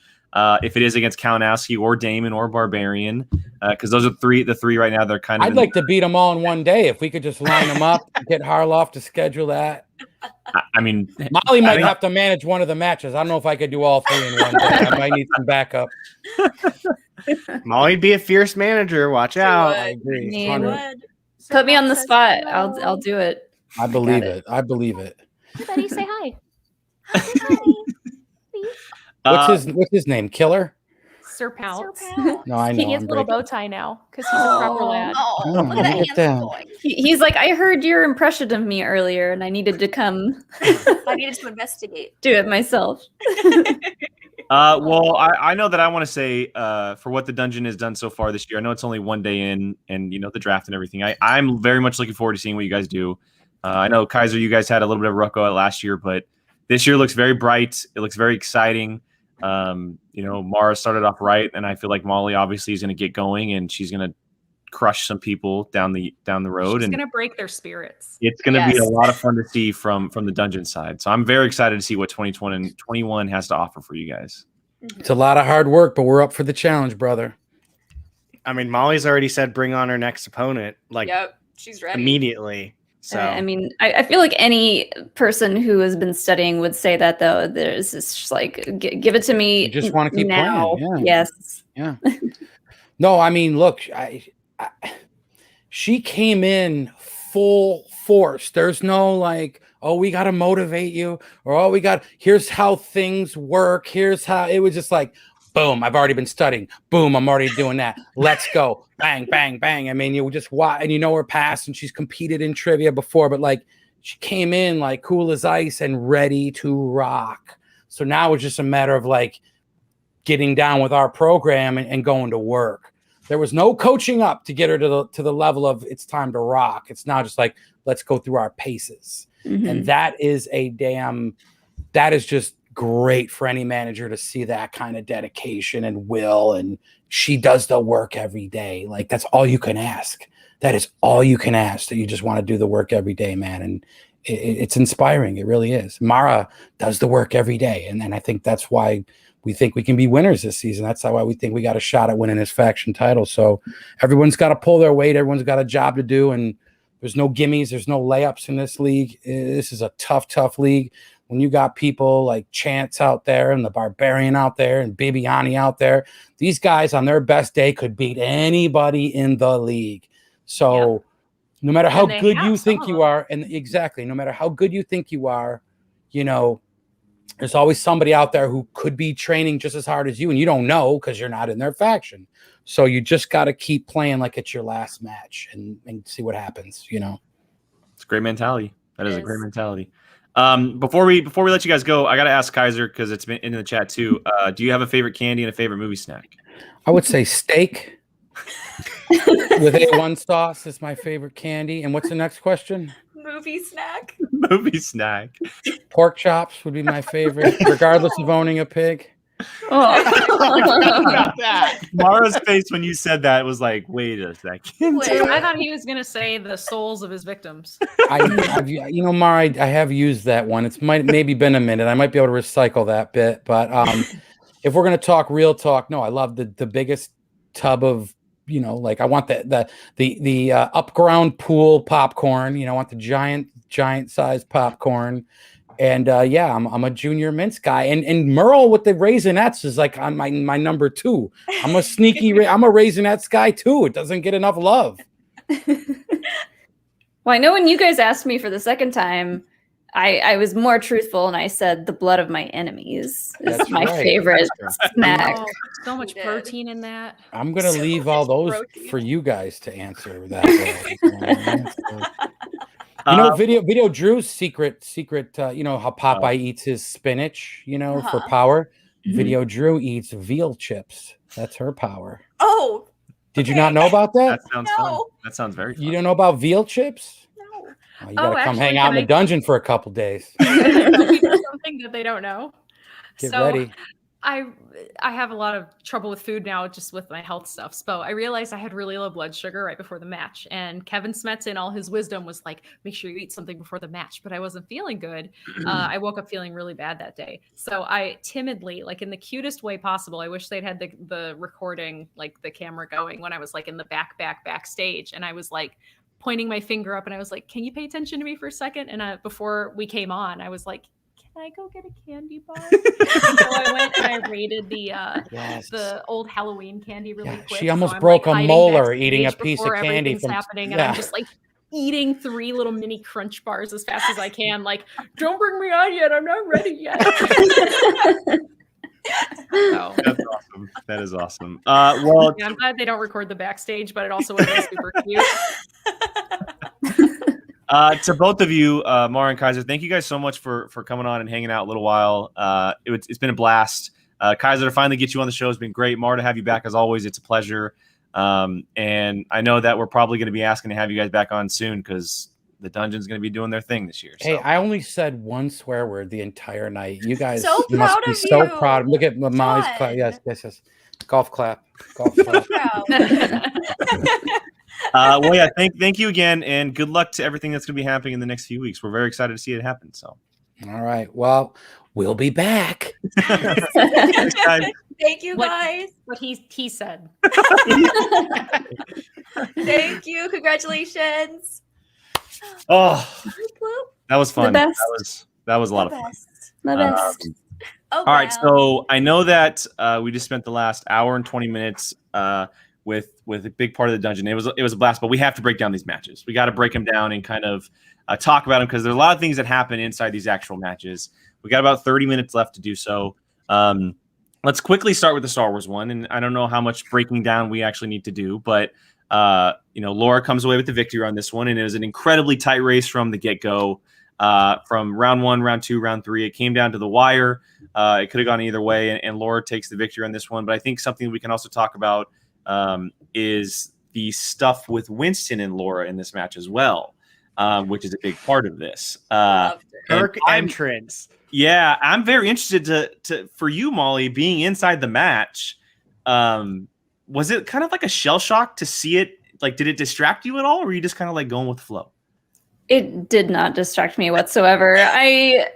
if it is against Kaunowski or Damon or Barbarian, because those are the three right now. They're kind of. I'd like to beat them all in one day. If we could just line them up, get Harloff to schedule that. I mean, Molly might think- have to manage one of the matches. I don't know if I could do all three in one day. I might need some backup. Molly'd be a fierce manager. Watch out. would. I agree. Me 100. Put me on the spot. I'll do it. I believe Got it. I believe it. Everybody say hi. What's his name? Killer? Sir Pounce. No, I know. He has a I'm little breaking- bow tie now because he's a proper lad. Oh, Oh, look at that look at that. handsome boy. He's like, I heard your impression of me earlier, and I needed to come I needed to investigate. do it myself. well, I know that I want to say for what the dungeon has done so far this year. I know it's only one day in, and you know the draft and everything. I'm very much looking forward to seeing what you guys do. I know Kaiser, you guys had a little bit of rucko at last year, but this year looks very bright. It looks very exciting. You know, Mara started off right, and I feel like Molly obviously is going to get going, and she's going to crush some people down the road. She's And gonna break their spirits. it's going to be a Yes. lot of fun to see from the dungeon side. So I'm very excited to see what 2020 and 21 has to offer for you guys. It's a lot of hard work, but we're up for the challenge, brother. I mean, Molly's already said bring on her next opponent like Yep, she's ready. immediately. So I mean, I feel like any person who has been studying would say that, though. There's this just like, give it to me. You just wanna keep now. playing, Yes. Yeah. No, I mean, look, she came in full force. There's no like, oh, we got to motivate you, or oh, here's how things work. Here's how it was just like, boom, I've already been studying. Boom, I'm already doing that. Let's go. Bang, bang, bang. I mean, you just watch, and you know her past, and she's competed in trivia before, but like she came in like cool as ice and ready to rock. So now it's just a matter of like getting down with our program and going to work. There was no coaching up to get her to the level of it's time to rock. It's now just like, let's go through our paces. Mhm. And that is that is just great for any manager to see that kind of dedication and will. And she does the work every day. Like that's all you can ask. That is all you can ask, that you just want to do the work every day, man. And it's inspiring. It really is. Mara does the work every day. And I think that's why we think we can be winners this season. That's why we think we got a shot at winning this faction title. So everyone's got to pull their weight. Everyone's got a job to do. And There's no gimmies. There's no layups in this league. This is a tough league. When you got people like Chance out there and the Barbarian out there and Bibiani out there, these guys on their best day could beat anybody in the league. So no matter how good you think you are, and exactly, no matter how good you think you are, you know, there's always somebody out there who could be training just as hard as you, and you don't know because you're not in their faction. So you just got to keep playing like it's your last match and see what happens, you know. It's a great mentality. That is a great mentality. Before we let you guys go, I got to ask Kaiser, because it's been in the chat too. Do you have a favorite candy and a favorite movie snack? I would say steak with A1 sauce is my favorite candy. And what's the next question? Movie snack. Movie snack. Pork chops would be my favorite, regardless of owning a pig. Mara's face when you said that was like, wait a second. I thought he was going to say the souls of his victims. You know, Mara, I have used that one. It's maybe been a minute. I might be able to recycle that bit. But if we're going to talk real talk, no, I love the biggest tub of, you know, like I want the up-ground pool popcorn. You know, I want the giant size popcorn. And I'm a Junior Mints guy, and Merle with the Raisinets is like on my number 2. I'm a sneaky, I'm a Raisinets guy too. It doesn't get enough love. Well, I know when you guys asked me for the second time, I was more truthful and I said the blood of my enemies is That's my right. favorite snack. Oh, so much protein in that. I'm gonna leave all those for you guys to answer that way. You know, Video Drew's secret, you know, how Popeye eats his spinach, you know, for power. Video Drew eats veal chips. That's her power. Oh. Did you not know about that? That sounds fun. That sounds very fun. You don't know about veal chips? No. Oh, you gotta come hang out in the dungeon for a couple days. Something that they don't know. Get ready. I have a lot of trouble with food now, just with my health stuff. So I realized I had really low blood sugar right before the match. And Kevin Smets, in all his wisdom, was like, make sure you eat something before the match. But I wasn't feeling good. I woke up feeling really bad that day. So I timidly, like in the cutest way possible, I wish they'd had the recording, like the camera going when I was like in the backstage. And I was like pointing my finger up and I was like, can you pay attention to me for a second? And before we came on, I was like, can I go get a candy bar? So I went and I raided the old Halloween candy really quick. She almost broke a molar eating a piece of candy from happening, and I'm just like eating 3 little mini crunch bars as fast as I can. Like, don't bring me on yet. I'm not ready yet. So. That's awesome. That is awesome. Well, yeah, I'm glad they don't record the backstage, but it also would have been super cute. To both of you, Mara and Kaiser, thank you guys so much for coming on and hanging out a little while. It's been a blast. Kaiser, to finally get you on the show has been great. Mara, to have you back as always, it's a pleasure. And I know that we're probably going to be asking to have you guys back on soon because the dungeon's going to be doing their thing this year. So. Hey, I only said one swear word the entire night. You guys so must be so you. proud. Look at Molly's clap. Yes. Golf clap. Golf clap. Well, yeah, thank you again, and good luck to everything that's going to be happening in the next few weeks. We're very excited to see it happen. So, all right. Well, we'll be back. Thank you, guys. What he said. Thank you. Congratulations. Oh, that was fun. The best. That was a lot of fun. The best. Oh, all right, so I know that we just spent the last hour and 20 minutes with a big part of the dungeon. It was a blast, but we have to break down these matches. We got to break them down and kind of talk about them because there's a lot of things that happen inside these actual matches. We got about 30 minutes left to do so. Let's quickly start with the Star Wars one, and I don't know how much breaking down we actually need to do, but Laura comes away with the victory on this one, and it was an incredibly tight race from the get-go. From round 1, round 2, round 3, it came down to the wire. It could have gone either way, and Laura takes the victory on this one. But I think something we can also talk about is the stuff with Winston and Laura in this match as well, which is a big part of this. Kirk entrance. Yeah, I'm very interested to for you, Molly, being inside the match. Was it kind of like a shell shock to see it? Like, did it distract you at all, or were you just kind of like going with the flow? It did not distract me whatsoever. I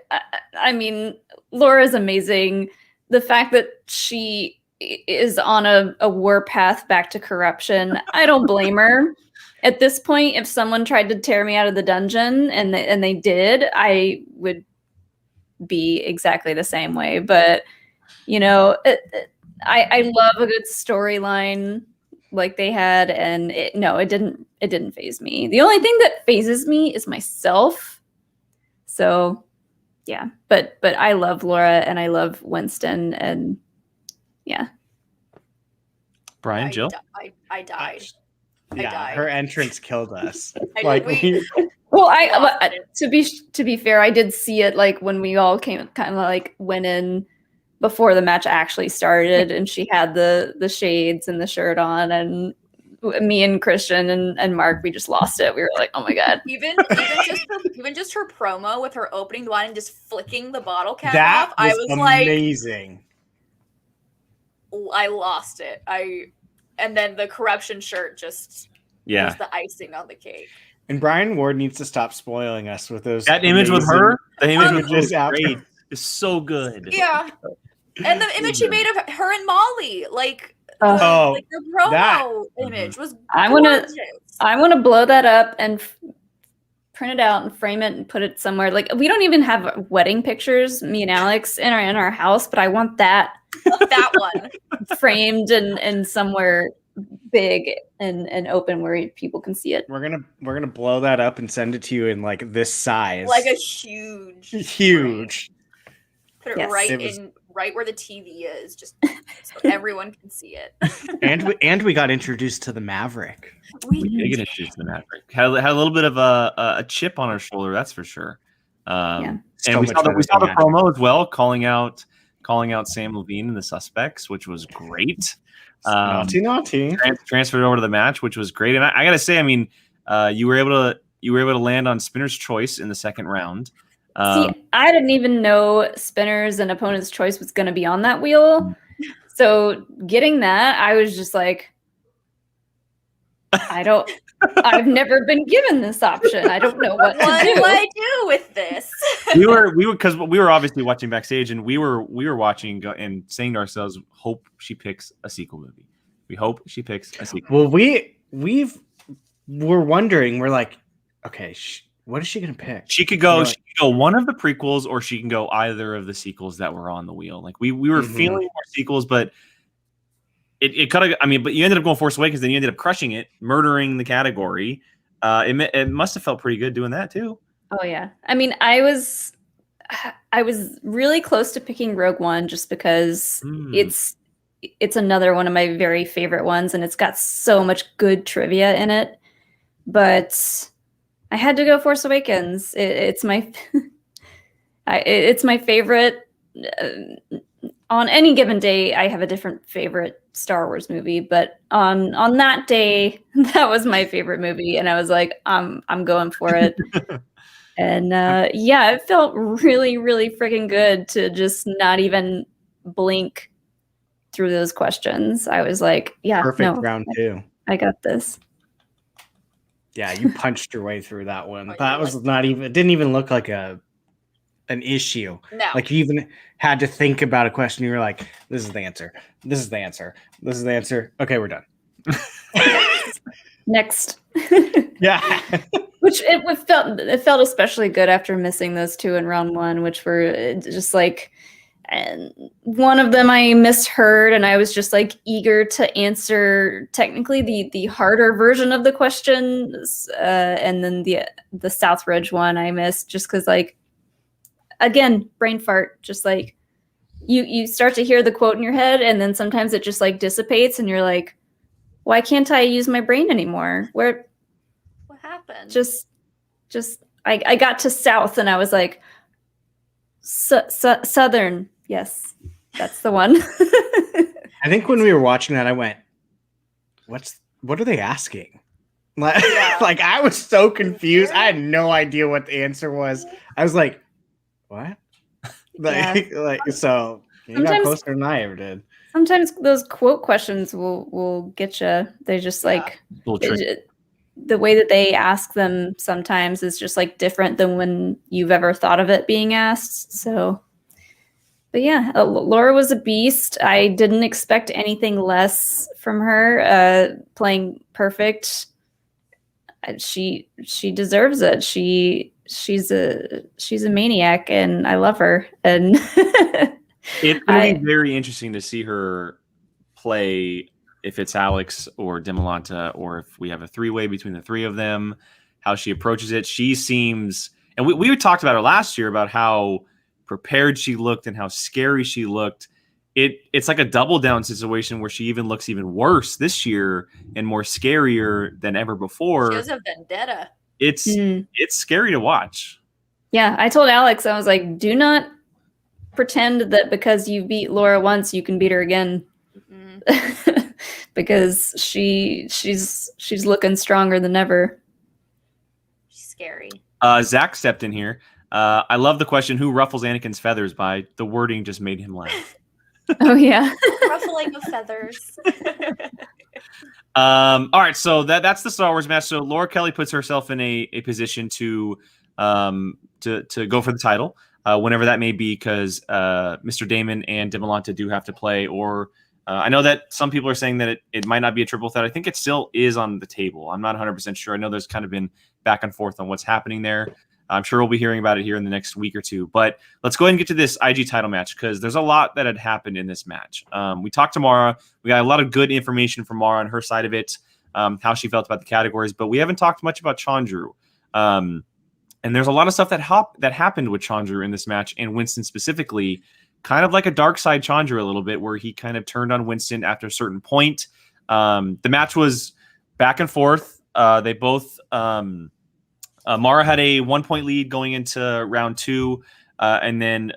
mean, Laura's amazing. The fact that she is on a war path back to corruption. I don't blame her. At this point, if someone tried to tear me out of the dungeon and they did, I would be exactly the same way. But you know, I love a good storyline like they had, and it didn't faze me. The only thing that phases me is myself. So yeah, but I love Laura and I love Winston, and yeah. Brian, Jill? I died. Yeah, died. her entrance killed us. We- Well, to be fair, I did see it like when we all kind of like went in before the match actually started, and she had the shades and the shirt on, and me and Christian and Mark, we just lost it. We were like, oh my god. Even just her promo with her opening the wine and just flicking the bottle cap That off, I was amazing. like, I lost it. And then the corruption shirt just was the icing on the cake. And Brian Ward needs to stop spoiling us with those. That image with her, the image with images her is so good. Yeah. And the image she made of her and Molly, like Oh, the promo image was I gorgeous. want to blow that up and print it out and frame it and put it somewhere. Like, we don't even have wedding pictures, me and Alex, in our house, but I want that one framed and somewhere big and open where people can see it. We're gonna blow that up and send it to you in like this size, like a huge. Frame. Put it right where the TV is, just so everyone can see it. and we got introduced to the Maverick. We did get introduced to the Maverick. Had a little bit of a chip on our shoulder, that's for sure. And we saw the promo as well, calling out Sam Levine and the Suspects, which was great. Naughty. Transferred over to the match, which was great. And I gotta say, I mean, you were able to land on Spinner's Choice in the second round. See, I didn't even know Spinner's and Opponent's Choice was going to be on that wheel. So getting that, I was just like, I've never been given this option. I don't know what to do. What do I do with this? we were obviously watching backstage, and we were watching and saying to ourselves, hope she picks a sequel movie. We hope she picks a sequel. Well, we're wondering. We're like, okay, what is she gonna pick? She could go one of the prequels, or she can go either of the sequels that were on the wheel. Like we were feeling more sequels, but it kind of. I mean, but you ended up going Force Awakens, then you ended up crushing it, murdering the category. It must have felt pretty good doing that too. Oh yeah, I mean, I was really close to picking Rogue One just because it's another one of my very favorite ones, and it's got so much good trivia in it. But I had to go Force Awakens. It's my it's my favorite. On any given day, I have a different favorite Star Wars movie, but on that day, that was my favorite movie, and I was like, I'm going for it. And yeah, it felt really, really freaking good to just not even blink through those questions. I was like, yeah, perfect round two. I got this. Yeah, you punched your way through that one. That was not even. It didn't even look like an issue. No. Like you even had to think about a question. You were like, "This is the answer. This is the answer. This is the answer." Okay, we're done. Next. Yeah. Which it felt especially good after missing those two in round one, which were just like, and one of them I misheard, and I was just like eager to answer technically the harder version of the questions, and then the Southridge one I missed just because, like, again, brain fart. Just like you start to hear the quote in your head, and then sometimes it just like dissipates, and you're like, why can't I use my brain anymore? What happened? Just I got to South, and I was like, Southern. Yes, that's the one. I think when we were watching that, I went, what are they asking? Like I was so confused. I had no idea what the answer was. I was like, what? So you got closer than I ever did. Sometimes those quote questions will get you. They just like the way that they ask them sometimes is just like different than when you've ever thought of it being asked. So But yeah, Laura was a beast. I didn't expect anything less from her. Playing perfect. She deserves it. She's a maniac, and I love her. And it's going to be very interesting to see her play, if it's Alex or Demolanta, or if we have a three-way between the three of them, how she approaches it. She seems, and we talked about her last year about how prepared she looked and how scary she looked. It's like a double down situation where she even looks even worse this year and more scarier than ever before. She has a vendetta. It's scary to watch. Yeah, I told Alex, I was like, do not pretend that because you beat Laura once, you can beat her again. Because she's looking stronger than ever. She's scary. Zach stepped in here. I love the question, who ruffles Anakin's feathers? By the wording just made him laugh. Oh yeah. Ruffling of feathers. All right, so that's the Star Wars match. So Laura Kelly puts herself in a position to go for the title, whenever that may be, because Mr. Damon and Demolanta do have to play, or I know that some people are saying that it might not be a triple threat. I think it still is on the table. I'm not 100% sure. I know there's kind of been back and forth on what's happening there. I'm sure we'll be hearing about it here in the next week or two. But let's go ahead and get to this IG title match, because there's a lot that had happened in this match. We talked to Mara. We got a lot of good information from Mara on her side of it, how she felt about the categories. But we haven't talked much about Chandru. And there's a lot of stuff that happened with Chandru in this match, and Winston specifically, kind of like a dark side Chandru a little bit, where he kind of turned on Winston after a certain point. The match was back and forth. They both... Mara had a 1-point lead going into round 2, and then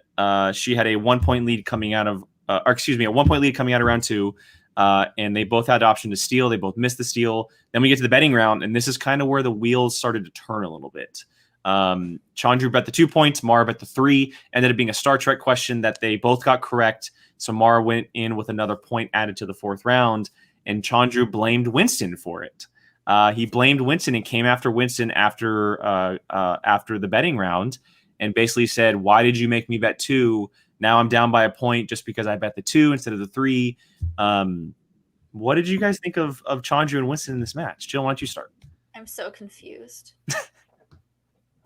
she had a 1-point lead coming out of, a 1-point lead coming out of round 2, and they both had the option to steal. They both missed the steal. Then we get to the betting round, and this is kind of where the wheels started to turn a little bit. Chandru bet the 2 points, Mara bet the 3. Ended up being a Star Trek question that they both got correct, so Mara went in with another point added to the 4th round, and Chandru blamed Winston for it. He blamed Winston and came after Winston after the betting round, and basically said, "Why did you make me bet 2? Now I'm down by a point just because I bet the 2 instead of the 3." What did you guys think of Chandru and Winston in this match? Jill, why don't you start? I'm so confused.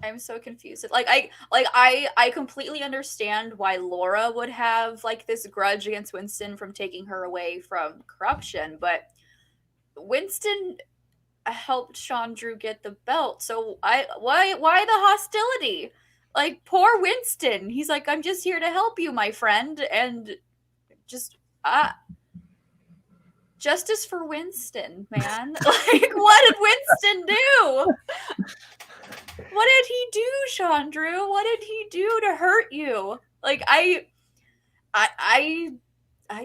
I'm so confused. I completely understand why Laura would have like this grudge against Winston from taking her away from corruption, but Winston helped Chandru get the belt. So why the hostility? Like, poor Winston. He's like, I'm just here to help you, my friend, and just justice for Winston, man. Like, what did Winston do? What did he do, Chandru? What did he do to hurt you? Like, I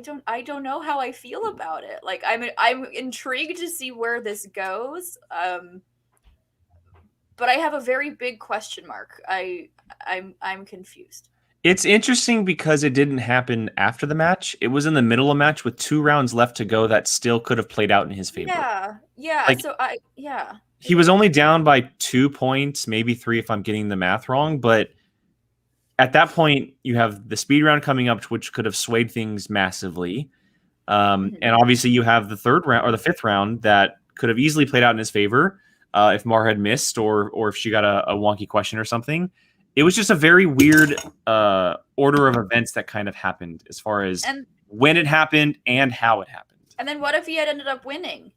don't know how I feel about it. Like, I'm intrigued to see where this goes. But I have a very big question mark. I'm confused. It's interesting because it didn't happen after the match. It was in the middle of the match with 2 rounds left to go that still could have played out in his favor. Yeah. Like, he was only down by 2 points, maybe 3 if I'm getting the math wrong, but at that point, you have the speed round coming up, which could have swayed things massively. And obviously, you have the 3rd round or the 5th round that could have easily played out in his favor if Mara had missed or if she got a wonky question or something. It was just a very weird order of events that kind of happened as far as when it happened and how it happened. And then what if he had ended up winning?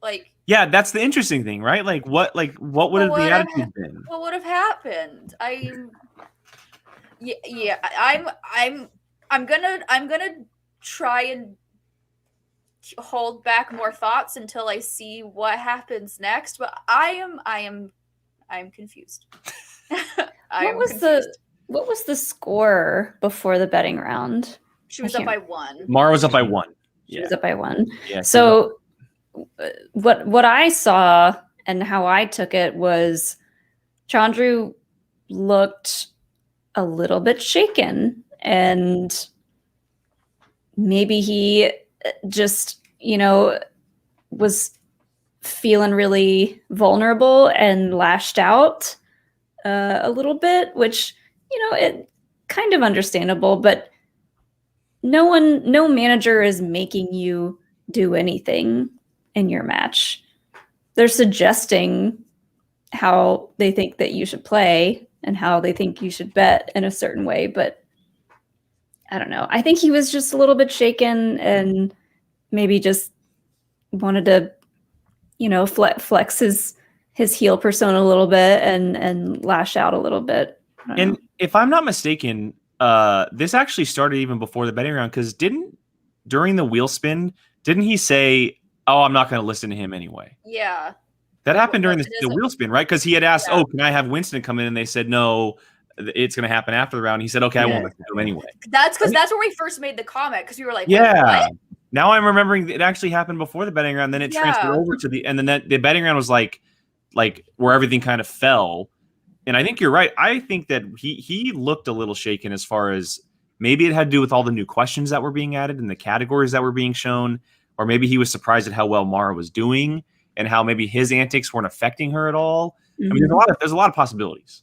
Like, yeah, that's the interesting thing, right? What would have the attitude been? What would have happened? I'm gonna try and hold back more thoughts until I see what happens next. But I'm confused. What was the score before the betting round? She was up by 1. Mara was up by 1. She was up by 1. Yeah. So what I saw and how I took it was Chandru looked a little bit shaken, and maybe he just, was feeling really vulnerable and lashed out a little bit, which, it kind of understandable, but no manager is making you do anything in your match. They're suggesting how they think that you should play and how they think you should bet in a certain way, but I don't know. I think he was just a little bit shaken and maybe just wanted to, flex his heel persona a little bit and lash out a little bit. And if I'm not mistaken, this actually started even before the betting round, because during the wheel spin, didn't he say, "Oh, I'm not going to listen to him anyway"? Yeah. That happened during the wheel spin, right? Because he had asked, Yeah. "Oh, can I have Winston come in?" And they said, "No, it's going to happen after the round." He said, "Okay, I won't listen to him anyway." That's because that's where we first made the comment, because we were like, Yeah. what? Now I'm remembering it actually happened before the betting round. Then it transferred over to and then the betting round was like where everything kind of fell. And I think you're right. I think that he looked a little shaken, as far as maybe it had to do with all the new questions that were being added and the categories that were being shown, or maybe he was surprised at how well Mara was doing and how maybe his antics weren't affecting her at all. Mm-hmm. I mean, there's a lot of possibilities.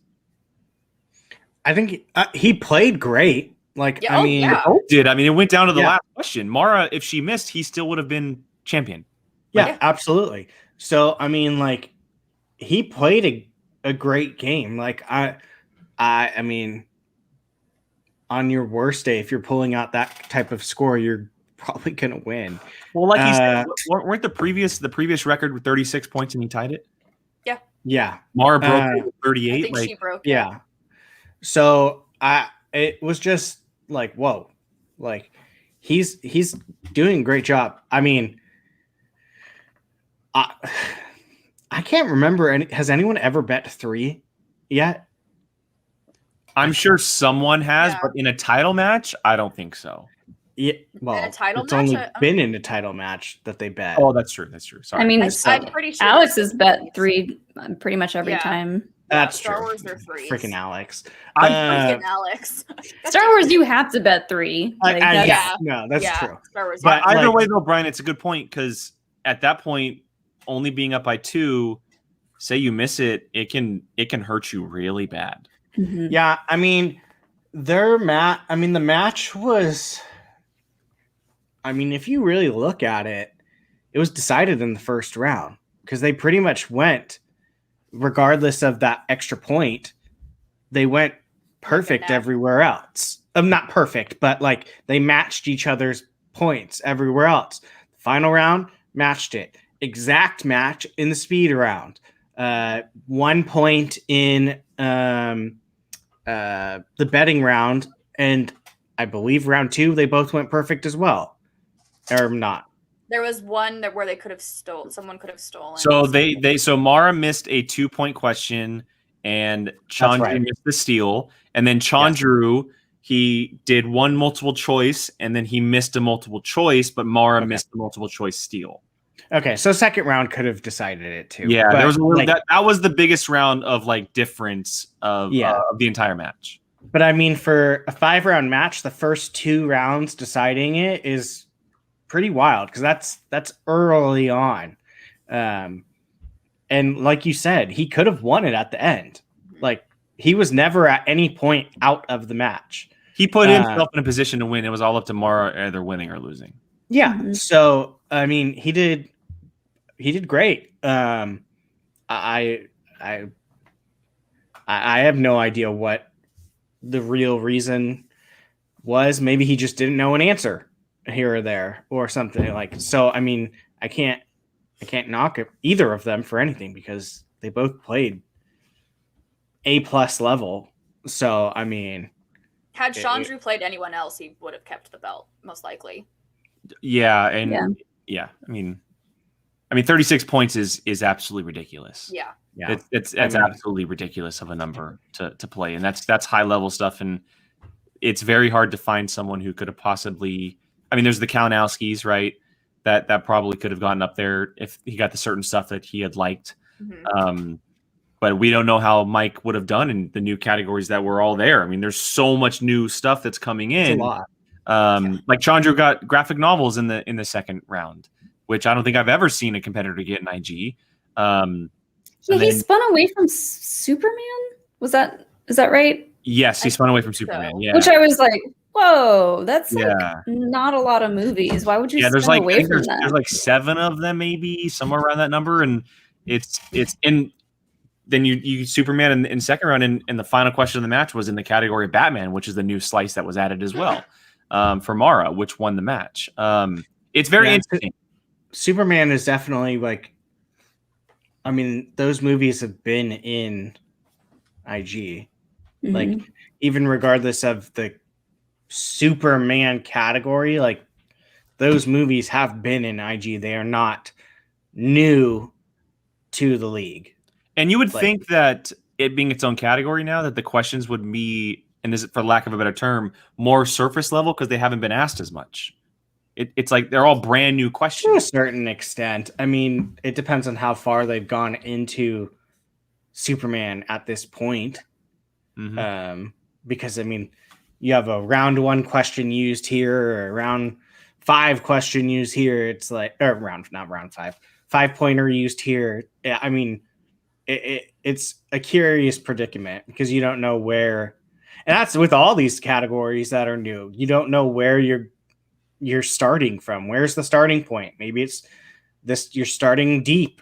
I think he played great. Like, Yeah, I mean, yeah. Both did. I mean, it went down to the Yeah. last question. Mara, if she missed, he still would have been champion. yeah, absolutely. So, I mean, like, he played a great game. Like, I mean, on your worst day, if you're pulling out that type of score, you're probably gonna win. Well, like he said, weren't the previous record with 36 points and he tied it? Yeah, Mara broke it with I 38. think Like, she broke it. yeah. So it was just like, whoa, like he's doing a great job. I mean, I can't remember has anyone ever bet 3 yet? I'm sure someone has, Yeah. but in a title match, I don't think so. Yeah, well, In a title it's match, only I- been in a title match that they bet. Oh, that's true. That's true. Sorry. I mean, I'm pretty sure Alex has bet 3 pretty much every Yeah. time. That's Star true. Wars are 3s. Freaking Alex. Freaking Alex. Star Wars, you have to bet 3. Like, that's- yeah, no, that's yeah, true. Star Wars. But Either like- way, though, Brian, it's a good point, because at that point, only being up by 2, say you miss it, it can hurt you really bad. Mhm. Yeah, I mean, the match was. I mean, if you really look at it, it was decided in the first round, because they pretty much went, regardless of that extra point, they went perfect everywhere else. Not perfect, but like they matched each other's points everywhere else. Final round matched it. Exact match in the speed round. 1 point in the betting round, and I believe round 2 they both went perfect as well, or not. There was one where they could have someone could have stolen. So so Mara missed a 2-point question, and Chandru right. missed the steal, and then Chandru he did one multiple choice, and then he missed a multiple choice, but Mara missed the multiple choice steal. Okay, so second round could have decided it too. Yeah, but there was a little, like, that was the biggest round of like difference of the entire match. But I mean, for a 5-round match, the first 2 rounds deciding it is pretty wild, because that's early on. And like you said, he could have won it at the end. Like, he was never at any point out of the match. He put himself in a position to win. It was all up to Mara either winning or losing. Yeah. Mhm. So I mean, he did great. I have no idea what the real reason was. Maybe he just didn't know an answer here or there or something like. So I mean, I can't knock either of them for anything, because they both played A+ level. So I mean, had Chandru played anyone else, he would have kept the belt, most likely. Yeah, and yeah, I mean 36 points is absolutely ridiculous. Yeah. yeah, It's I mean- absolutely ridiculous of a number to play, and that's high level stuff, and it's very hard to find someone who could have possibly. I mean, there's the Kalinowskis, right? That probably could have gotten up there if he got the certain stuff that he had liked. Mhm. But we don't know how Mike would have done in the new categories that were all there. I mean, there's so much new stuff that's coming It's in. a lot. Like Chandru got graphic novels in the second round, which I don't think I've ever seen a competitor get in IG. Yeah, he spun away from Superman. Is that right? Yes, he I spun away from think so. Superman. Yeah, Which I was like, Whoa, that's like Yeah. not a lot of movies. Why would you Yeah, there's step like I away think from there's that? like 7 of them, maybe somewhere around that number, and it's in. Then you Superman in second round, and the final question of the match was in the category of Batman, which is the new slice that was added as well for Mara, which won the match. It's very interesting. Superman is definitely like, I mean, those movies have been in IG. Like, even regardless of the Superman category, like those movies have been in IG. They are not new to the league. And you would think that it being its own category now, that the questions would be, and this is for lack of a better term, more surface level because they haven't been asked as much. It's like they're all brand new questions. To a certain extent. I mean, it depends on how far they've gone into Superman at this point. Because, I mean, you have a round 1 question used here, or a round 5 question used here. It's like, or not round 5, 5-pointer used here. Yeah, I mean, it's a curious predicament because you don't know where, and that's with all these categories that are new. You don't know where you're starting from. Where's the starting point? Maybe it's this, you're starting deep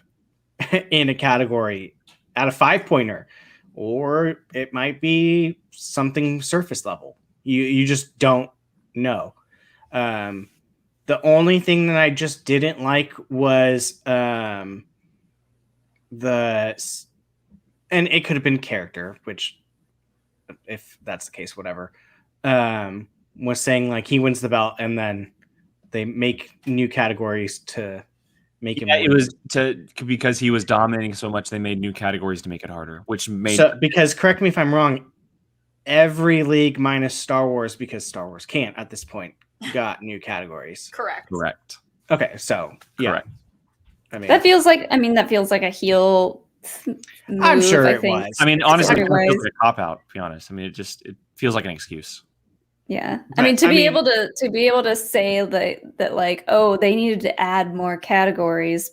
in a category at a 5-pointer, or it might be something surface level. You just don't know. The only thing that I just didn't like was and it could have been character, which, if that's the case, whatever. Was saying like he wins the belt and then they make new categories to make him. It was because he was dominating so much. They made new categories to make it harder, which made because, correct me if I'm wrong, every league minus Star Wars, because Star Wars can't at this point, got new categories. Correct. Okay, so yeah. Correct. I mean, that feels like a heel move, I'm sure I it think. was. I mean, honestly, it Otherwise- feels like a cop out. To be honest, I mean, it feels like an excuse. Yeah. But, I mean, to be able to say that like, oh, they needed to add more categories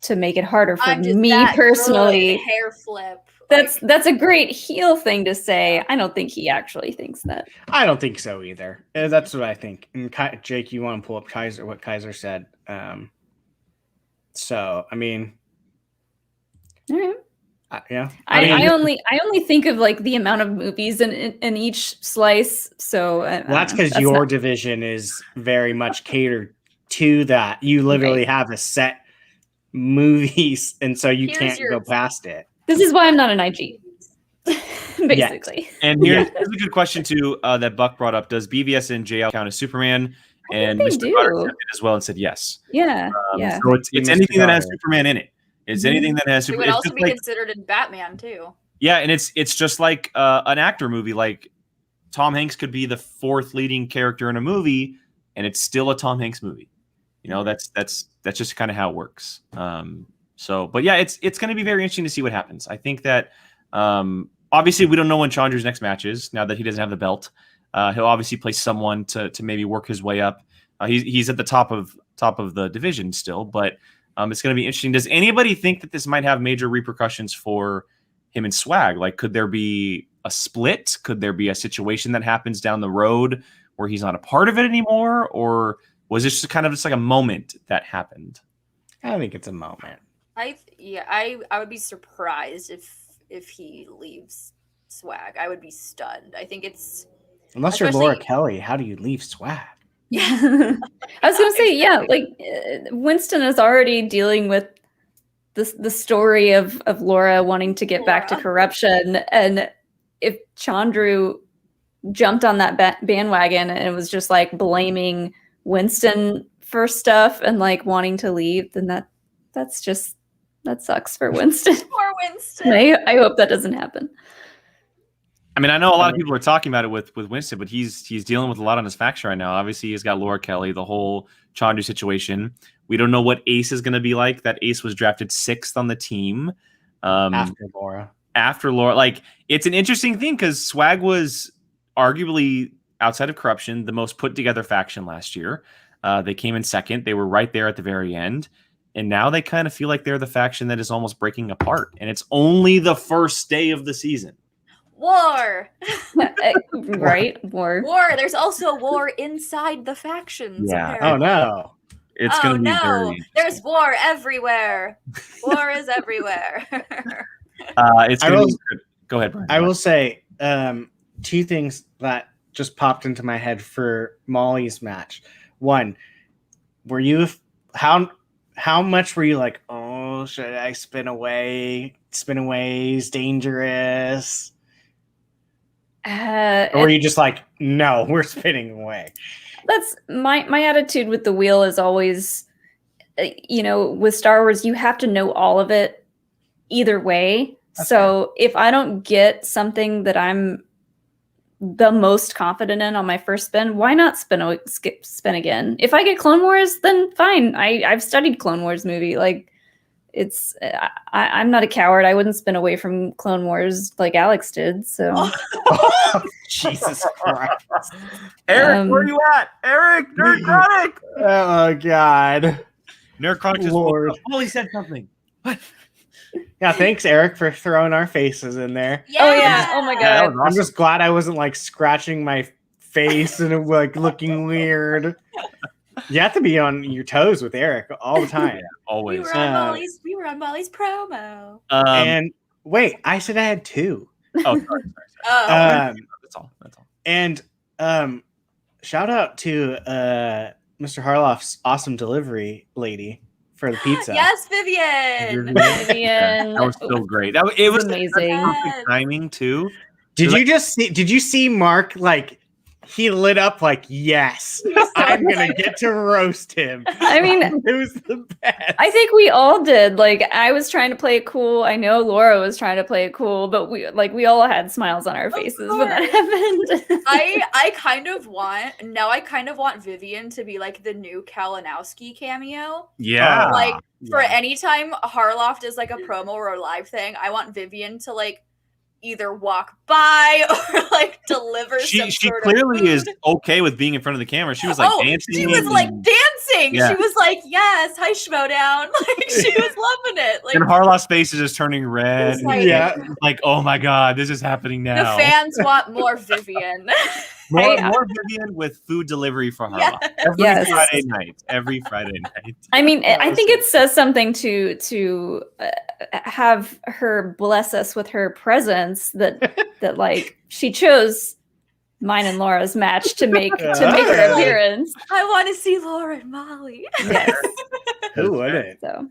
to make it harder for I'm just me that personally. good, hair flip. That's a great heel thing to say. I don't think he actually thinks that. I don't think so either. That's what I think. And Jake, you want to pull up Kaiser? What Kaiser said. So I mean, All right. yeah. I only think of like the amount of movies in each slice. So that's because your division is very much catered to that. You literally have a set movies, and so you can't go past it. This is why I'm not an IG. Basically. Yes. And here's a good question too that Buck brought up. Does BVS and JL count as Superman? And Mr. Carter said it as well and said yes. Yeah. So it's anything that has Superman in it. It's anything that has Superman. It would also be considered in Batman too. Yeah, and it's just like an actor movie. Like Tom Hanks could be the 4th leading character in a movie, and it's still a Tom Hanks movie. You know, that's just kind of how it works. But yeah, it's going to be very interesting to see what happens. I think that obviously we don't know when Chandru's next match is now that he doesn't have the belt. He'll obviously play someone to maybe work his way up. He's at the top of the division still, but it's going to be interesting. Does anybody think that this might have major repercussions for him and Swag? Like, could there be a split? Could there be a situation that happens down the road where he's not a part of it anymore? Or was this just kind of just like a moment that happened? I think it's a moment. I would be surprised if he leaves Swag. I would be stunned. I think it's, unless you're Laura Kelly, how do you leave Swag? Yeah. I was gonna say, yeah, like Winston is already dealing with the story of Laura wanting to get back to corruption, and if Chandru jumped on that bandwagon and it was just like blaming Winston for stuff and like wanting to leave, then that sucks for Winston. Poor Winston. I hope that doesn't happen. I mean, I know a lot of people are talking about it with Winston, but he's dealing with a lot on his faction right now. Obviously, he's got Laura Kelly, the whole Chandru situation. We don't know what Ace is going to be like. That Ace was drafted 6th on the team. After Laura. Like, it's an interesting thing because Swag was arguably, outside of corruption, the most put together faction last year. They came in 2nd. They were right there at the very end. And now they kind of feel like they're the faction that is almost breaking apart. And it's only the first day of the season. War. Right? War. War. There's also war inside the factions. Yeah. Apparently. Oh no. It's Oh going to be no! very There's war everywhere. War is everywhere. it's I going to will- be good. Go ahead, Brian. I will say two things that just popped into my head for Molly's match. One, were you how much were you like, oh, should I spin away? Spin away is dangerous. Or were you just like, no, we're spinning away? That's my attitude with the wheel is always, with Star Wars, you have to know all of it either way. That's So if I don't get something that I'm the most confident in on my first spin, why not spin again? If I get Clone Wars, then fine. I've studied Clone Wars movie. Like, it's I'm not a coward. I wouldn't spin away from Clone Wars like Alex did. So Jesus Christ. Eric, where are you at? Eric, Nerd Chronic. Oh God. Nerd Chronic just Lord. Molly said something. What? Yeah, thanks, Eric, for throwing our faces in there. Yeah. Oh yeah. Oh my Yeah, god. that was I'm awesome. just glad I wasn't like scratching my face and like looking weird. You have to be on your toes with Eric all the time. We Always. were on Molly's. We were on Molly's promo. And wait, I said I had two. sorry. Oh, That's all. And shout out to Mr. Harloff's awesome delivery lady for the pizza. yes, Vivian. Vivian. That was so great. It was amazing. Yes. timing too. Did Like- you just see? Did you see Mark like? He lit up like, yes, I'm gonna get to roast him. I mean, It was the best. I think we all did. Like, I was trying to play it cool. I know Laura was trying to play it cool, but we all had smiles on our faces when that happened. I kind of want Vivian to be like the new Kalinowski cameo. Yeah. Like for Yeah. any time Harloff does like a promo or a live thing, I want Vivian to like either walk by or like deliver some She sort clearly of is food. okay with being in front of the camera. She was like dancing. She was like and- dancing. Yeah. She was like, yes, hi Schmoedown. Like she was loving it. Like and Harloff's face is just turning red. It's like- Yeah. Like, oh my god, this is happening the now. fans want more Vivian. More Vivian with food delivery for Harloff every Yes. Friday night. Every Friday night. I mean, I think it says something to have her bless us with her presence that like she chose mine and Laura's match to make her appearance. I want to see Laura and Molly. Yes. Who wouldn't? So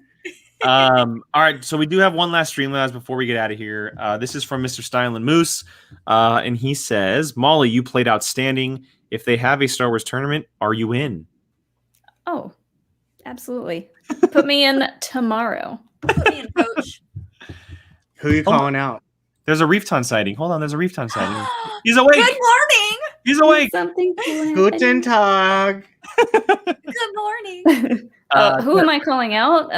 All right, so we do have one last Streamlabs before we get out of here. This is from Mr. Steinland Moose, and he says, "Molly, you played outstanding. If they have a Star Wars tournament, are you in?" oh, absolutely. Put me in tomorrow. Put me in, coach. Who you calling out? There's a Reefton sighting. Hold on, there's a Reefton sighting. He's awake. Good morning. He's awake. Something cool Guten Tag. Good morning. who am I calling out?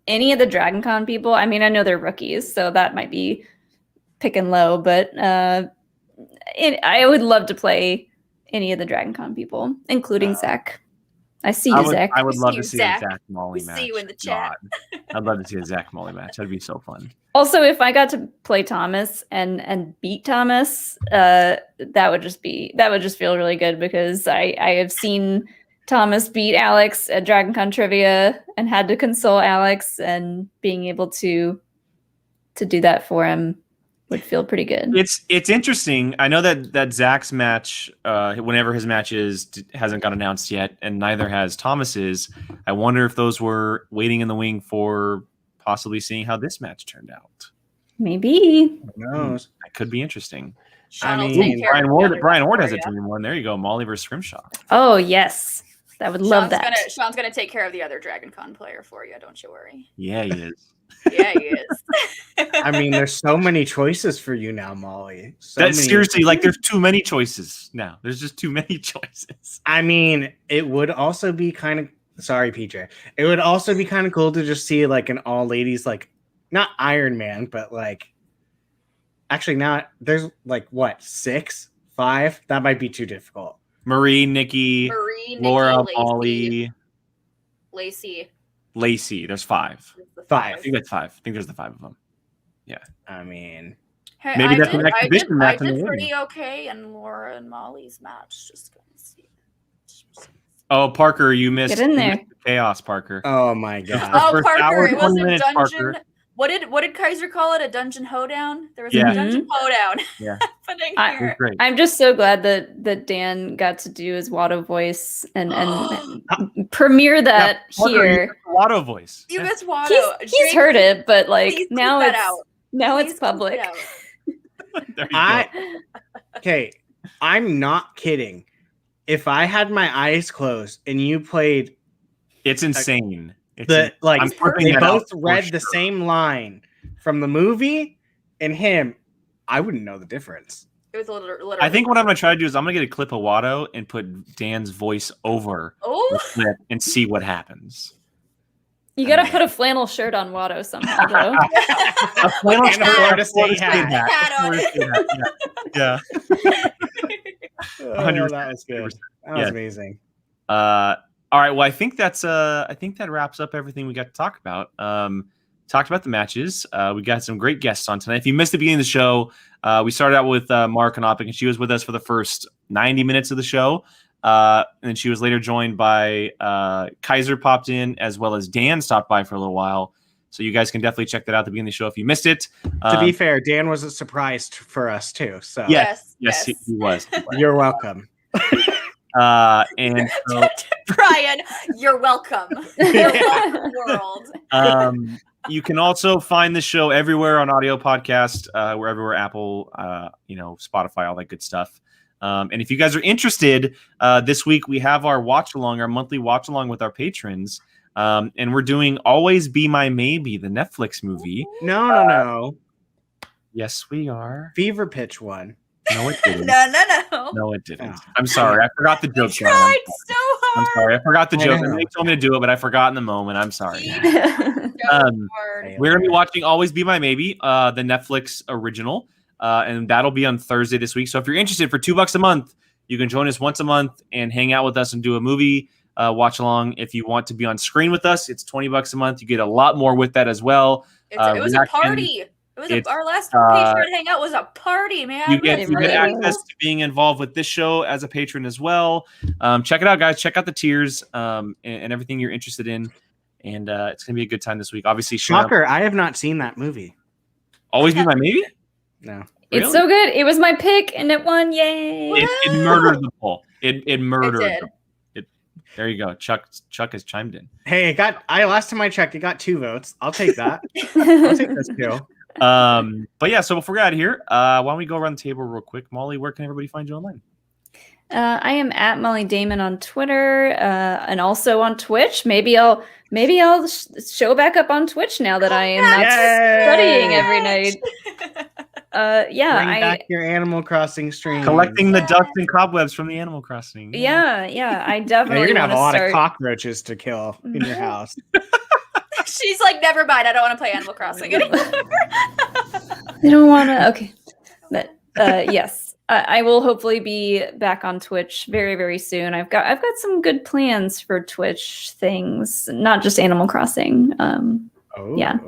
Any of the Dragon Con people? I mean, I know they're rookies, so that might be picking low, but I would love to play any of the Dragon Con people, including Zach. I see you, Zach. I would We love see to you, see Zach. a Zach Molly We match. see you in the chat. God. I'd love to see a Zach Molly match. That'd be so fun. Also, if I got to play Thomas and beat Thomas, that would just feel really good because I have seen Thomas beat Alex at Dragon Con Trivia and had to console Alex, and being able to do that for him would feel pretty good. It's interesting. I know that Zach's match, whenever his match hasn't got announced yet, and neither has Thomas's. I wonder if those were waiting in the wing for possibly seeing how this match turned out. Maybe. Who knows? That could be interesting. Sean will mean, take care Brian of the Ward, other Brian one Ward for has a ya. team one. There you go. Molly versus Scrimshaw. Oh yes, I would love Sean's that. Sean's gonna take care of the other Dragon Con player for you. Don't you worry. Yeah, he is. Yeah, he is. I mean, there's so many choices for you now, Molly. So many. Seriously, like there's too many choices now. There's just too many choices. I mean, it would also be kind of sorry, PJ. It would also be kind of cool to just see like an all ladies, like not Iron Man, but like actually not. There's like what 6, 5? That might be too difficult. Marie, Nikki, Marie, Nikki, Laura, Lacey, Molly, Lacey. Lacey. There's 5. is the 5. I think that's 5. I think there's the 5 of them. I mean, Hey, Maybe I that's did, an exhibition I match did, in I the did ring. pretty okay in Laura and Molly's match. Just gonna see. Oh, Parker, you missed. Get in you there. missed the chaos, Parker. Oh my The god. Oh, first hour Parker, and it was 20 a minutes, dungeon. Parker. What did Kaiser call it? A dungeon hoedown? There was Yeah. a dungeon hoedown Yeah. happening I- It was here. great. I'm just so glad that Dan got to do his Watto voice and premiere that Parker, you here. missed the Watto voice. You Yeah. missed Watto. He's Jake, heard it, but like please now keep that it's out. now Please it's keep it public. out. There you go. Okay, I'm not kidding. If I had my eyes closed and you played It's insane. It's the like, I'm flipping they that both out for read the sure. same line from the movie and him, I wouldn't know the difference. It was literally. I think what I'm going to try to do is I'm going to get a clip of Watto and put Dan's voice over the Oh, clip and see what happens. You gotta put a flannel shirt on Watto somehow, though. A flannel And a shirt Florida and a State hat. Hat on it. Yeah. Oh, 100%. that was good. That was Yeah. amazing. All right. Well, I think that wraps up everything we got to talk about. Talked about the matches. We got some great guests on tonight. If you missed the beginning of the show, we started out with Mara Konopik, and she was with us for the first 90 minutes of the show. And then she was later joined by Kaiser popped in, as well as Dan stopped by for a little while. So you guys can definitely check that out at the beginning of the show if you missed it. To be fair, Dan was a surprise for us too. So Yes, Yes. he was. you're welcome. And so, Brian, you're welcome. You're welcome, world. you can also find the show everywhere on audio podcast, we're everywhere, Apple, Spotify, all that good stuff. And if you guys are interested, this week we have our watch along, our monthly watch along with our patrons. And we're doing Always Be My Maybe, the Netflix movie. No. Yes, we are. Fever Pitch one. No, it didn't. No. No, it didn't. Oh. I'm sorry. I forgot the joke. Brian. Tried so I'm hard. sorry. I forgot the I joke. know. And they told me to do it, but I forgot in the moment. I'm sorry. So Um, hard. We're going to be watching Always Be My Maybe, the Netflix original. And that'll be on Thursday this week. So if you're interested, for $2 a month, you can join us once a month and hang out with us and do a movie watch along. If you want to be on screen with us, it's $20 a month. You get a lot more with that as well. It was a reaction. party. Our last uh, Patreon hangout was a party, man. You get It you get really access is. to being involved with this show as a patron as well. Check it out, guys. Check out the tiers and everything you're interested in. And it's going to be a good time this week. Obviously, Shocker, I have not seen that movie. Always Be My Maybe? No. It's Really? so good. It was my pick, and it won. Yay! It murdered the poll. It murdered It did. them. There you go. Chuck has chimed in. Hey, last time I checked, it got 2 votes. I'll take that. I'll take those 2. But yeah, so before we get out of here, why don't we go around the table real quick? Molly, where can everybody find you online? I am at Molly Damon on Twitter and also on Twitch. Maybe I'll show back up on Twitch now that I am not Yay! studying every night. Yeah, Bring back your Animal Crossing stream. Collecting the dust and cobwebs from the Animal Crossing. yeah. I Yeah, definitely you're gonna want have a lot to start. of cockroaches to kill in your house. She's like, never mind. I don't want to play Animal Crossing anymore. I don't want to. Okay, but yes, I will hopefully be back on Twitch very, very soon. I've got some good plans for Twitch things, not just Animal Crossing. Oh. Yeah.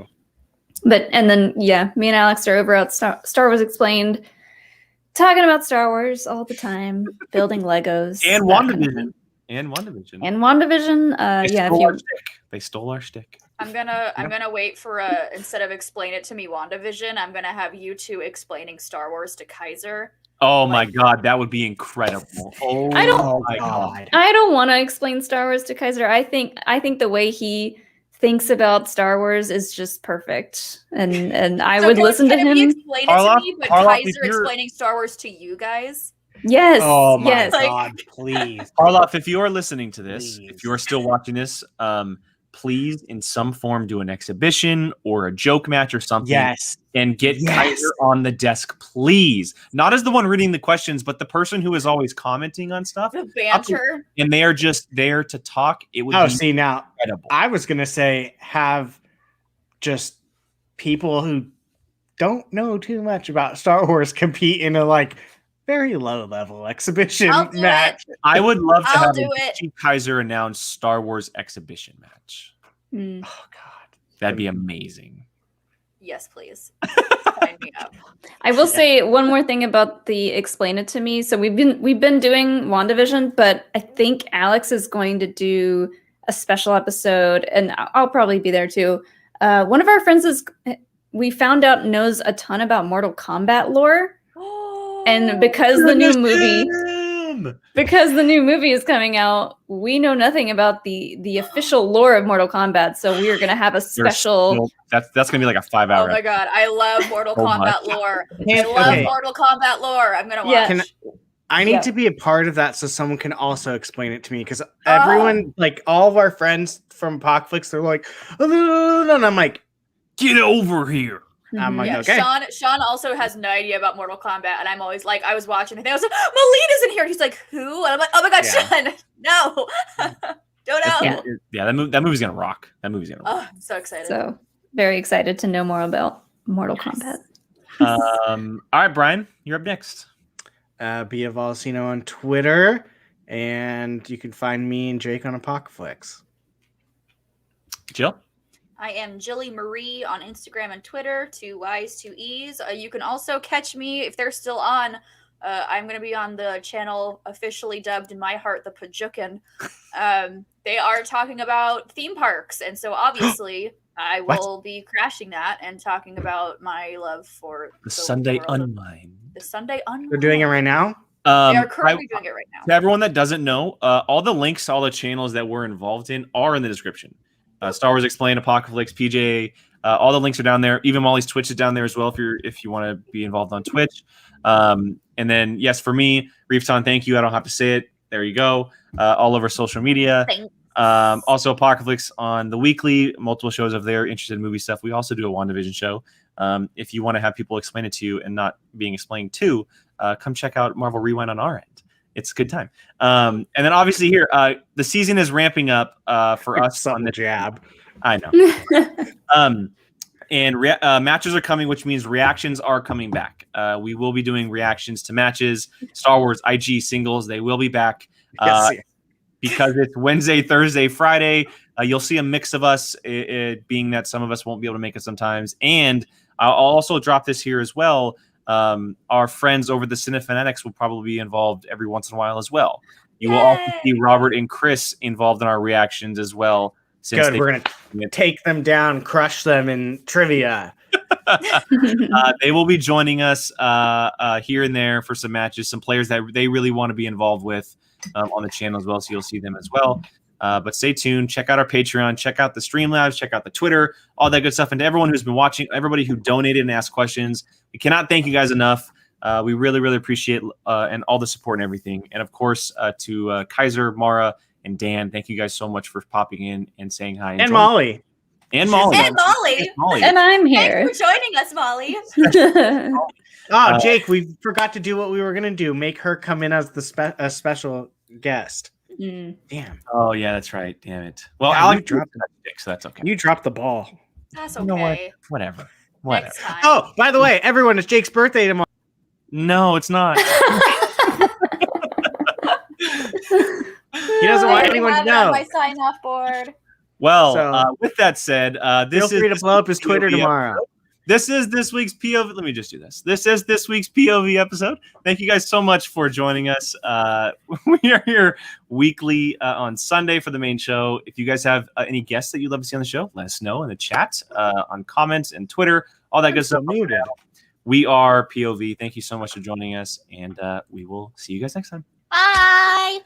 But and then me and Alex are over at Star Wars Explained, talking about Star Wars all the time, building Legos And that kind of thing. WandaVision. And WandaVision. And WandaVision. They stole our shtick. I'm gonna wait for instead of explain it to me WandaVision, I'm gonna have you two explaining Star Wars to Kaiser. Oh my god, that would be incredible. Oh I don't- Oh, my God. I don't want to explain Star Wars to Kaiser. I think the way he thinks about Star Wars is just perfect, and I So would can- listen to can you him. explain it Arloff- to me, but Arloff, if Kaiser you're- explaining Star Wars to you guys. Yes. Oh my yes. Like- God! Please. Arloff, if you are listening to this, Please. if you are still watching this, please in some form do an exhibition or a joke match or something. Yes. And get Yes. Kaiser on the desk, please. Not as the one reading the questions, but the person who is always commenting on stuff. The banter. And they are just there to talk. It would Oh, be see now, incredible. I was gonna say have just people who don't know too much about Star Wars compete in a very low level exhibition I'll do match. I would love to I'll have do a it. Chief Kaiser announced Star Wars exhibition match. Hmm. Oh God. That'd be amazing. Yes, please. Sign me up. I will say one more thing about the explain it to me. So we've been doing WandaVision, but I think Alex is going to do a special episode, and I'll probably be there too. One of our friends we found out knows a ton about Mortal Kombat lore, and because the new movie is coming out, we know nothing about the official lore of Mortal Kombat. So we are going to have a special. That's going to be like a 5-hour. Oh my god, I love Mortal Kombat lore. I love Okay. Mortal Kombat lore. I'm gonna watch. I need to be a part of that so someone can also explain it to me, because everyone, like all of our friends from Apocalypse, they're like, oh, no, and I'm like, Get over here. I'm like, Yeah, okay. Sean also has no idea about Mortal Kombat, and I'm always like, I was watching the thing, I was like, Malina's in here. And he's like, who? And I'm like, oh my god, Yeah. Sean, no, don't know. Yeah, that movie's gonna rock. That movie's gonna rock. Oh, I'm so excited. So very excited to know more about Mortal Kombat. All right, Brian, you're up next. Be a Volcino on Twitter, and you can find me and Jake on Apocalypse. Jill? I am Jilly Marie on Instagram and Twitter, 2 Y's, 2 E's. You can also catch me if they're still on. I'm going to be on the channel officially dubbed in my heart the Pajukin. They are talking about theme parks, and so obviously I will be crashing that and talking about my love for The Sunday Unwind. The Sunday Unwind. We're doing it right now. They are currently doing it right now. To everyone that doesn't know, all the links to all the channels that we're involved in are in the description. Star Wars Explained, Apocalypse, PJ, all the links are down there. Even Molly's Twitch is down there as well if you want to be involved on Twitch. And then, yes, for me, Reefton, thank you. I don't have to say it. There you go. All over social media. Thanks. Also, Apocalypse on the weekly, multiple shows if they're interested in movie stuff. We also do a WandaVision show. If you want to have people explain it to you and not being explained to, come check out Marvel Rewind on our end. It's a good time. And then obviously here, the season is ramping up for us on the jab. I know. And matches are coming, which means reactions are coming back. We will be doing reactions to matches, Star Wars IG singles. They will be back because it's Wednesday, Thursday, Friday. You'll see a mix of us, it being that some of us won't be able to make it sometimes. And I'll also drop this here as well. Our friends over the Cinefanatics will probably be involved every once in a while as well. You will also see Robert and Chris involved in our reactions as well. Good, we're gonna take them down, crush them in trivia. They will be joining us here and there for some matches, some players that they really want to be involved with on the channel as well. So you'll see them as well. But stay tuned. Check out our Patreon. Check out the Streamlabs. Check out the Twitter. All that good stuff. And to everyone who's been watching, everybody who donated and asked questions, we cannot thank you guys enough. We really, really appreciate and all the support and everything. And of course, to Kaiser, Mara, and Dan, thank you guys so much for popping in and saying hi. And Molly. And Molly. And Molly. And I'm here. Thanks for joining us, Molly. Oh, Jake, we forgot to do what we were going to do. Make her come in as the a special guest. Damn. Oh, yeah, that's right. Damn it. Well, Yeah, Alex you dropped it, so that's okay. You dropped the ball. That's You know what? okay. Whatever. Next time. Oh, by the way, everyone, it's Jake's birthday tomorrow. No, it's not. He doesn't want I anyone to have it on know. my sign-off board. Well, So- with that said, Feel free to blow up his Twitter tomorrow. This is this week's POV. Let me just do this. This is this week's POV episode. Thank you guys so much for joining us. We are here weekly on Sunday for the main show. If you guys have any guests that you'd love to see on the show, let us know in the chat, on comments and Twitter, all that good stuff. We are POV. Thank you so much for joining us, and we will see you guys next time. Bye.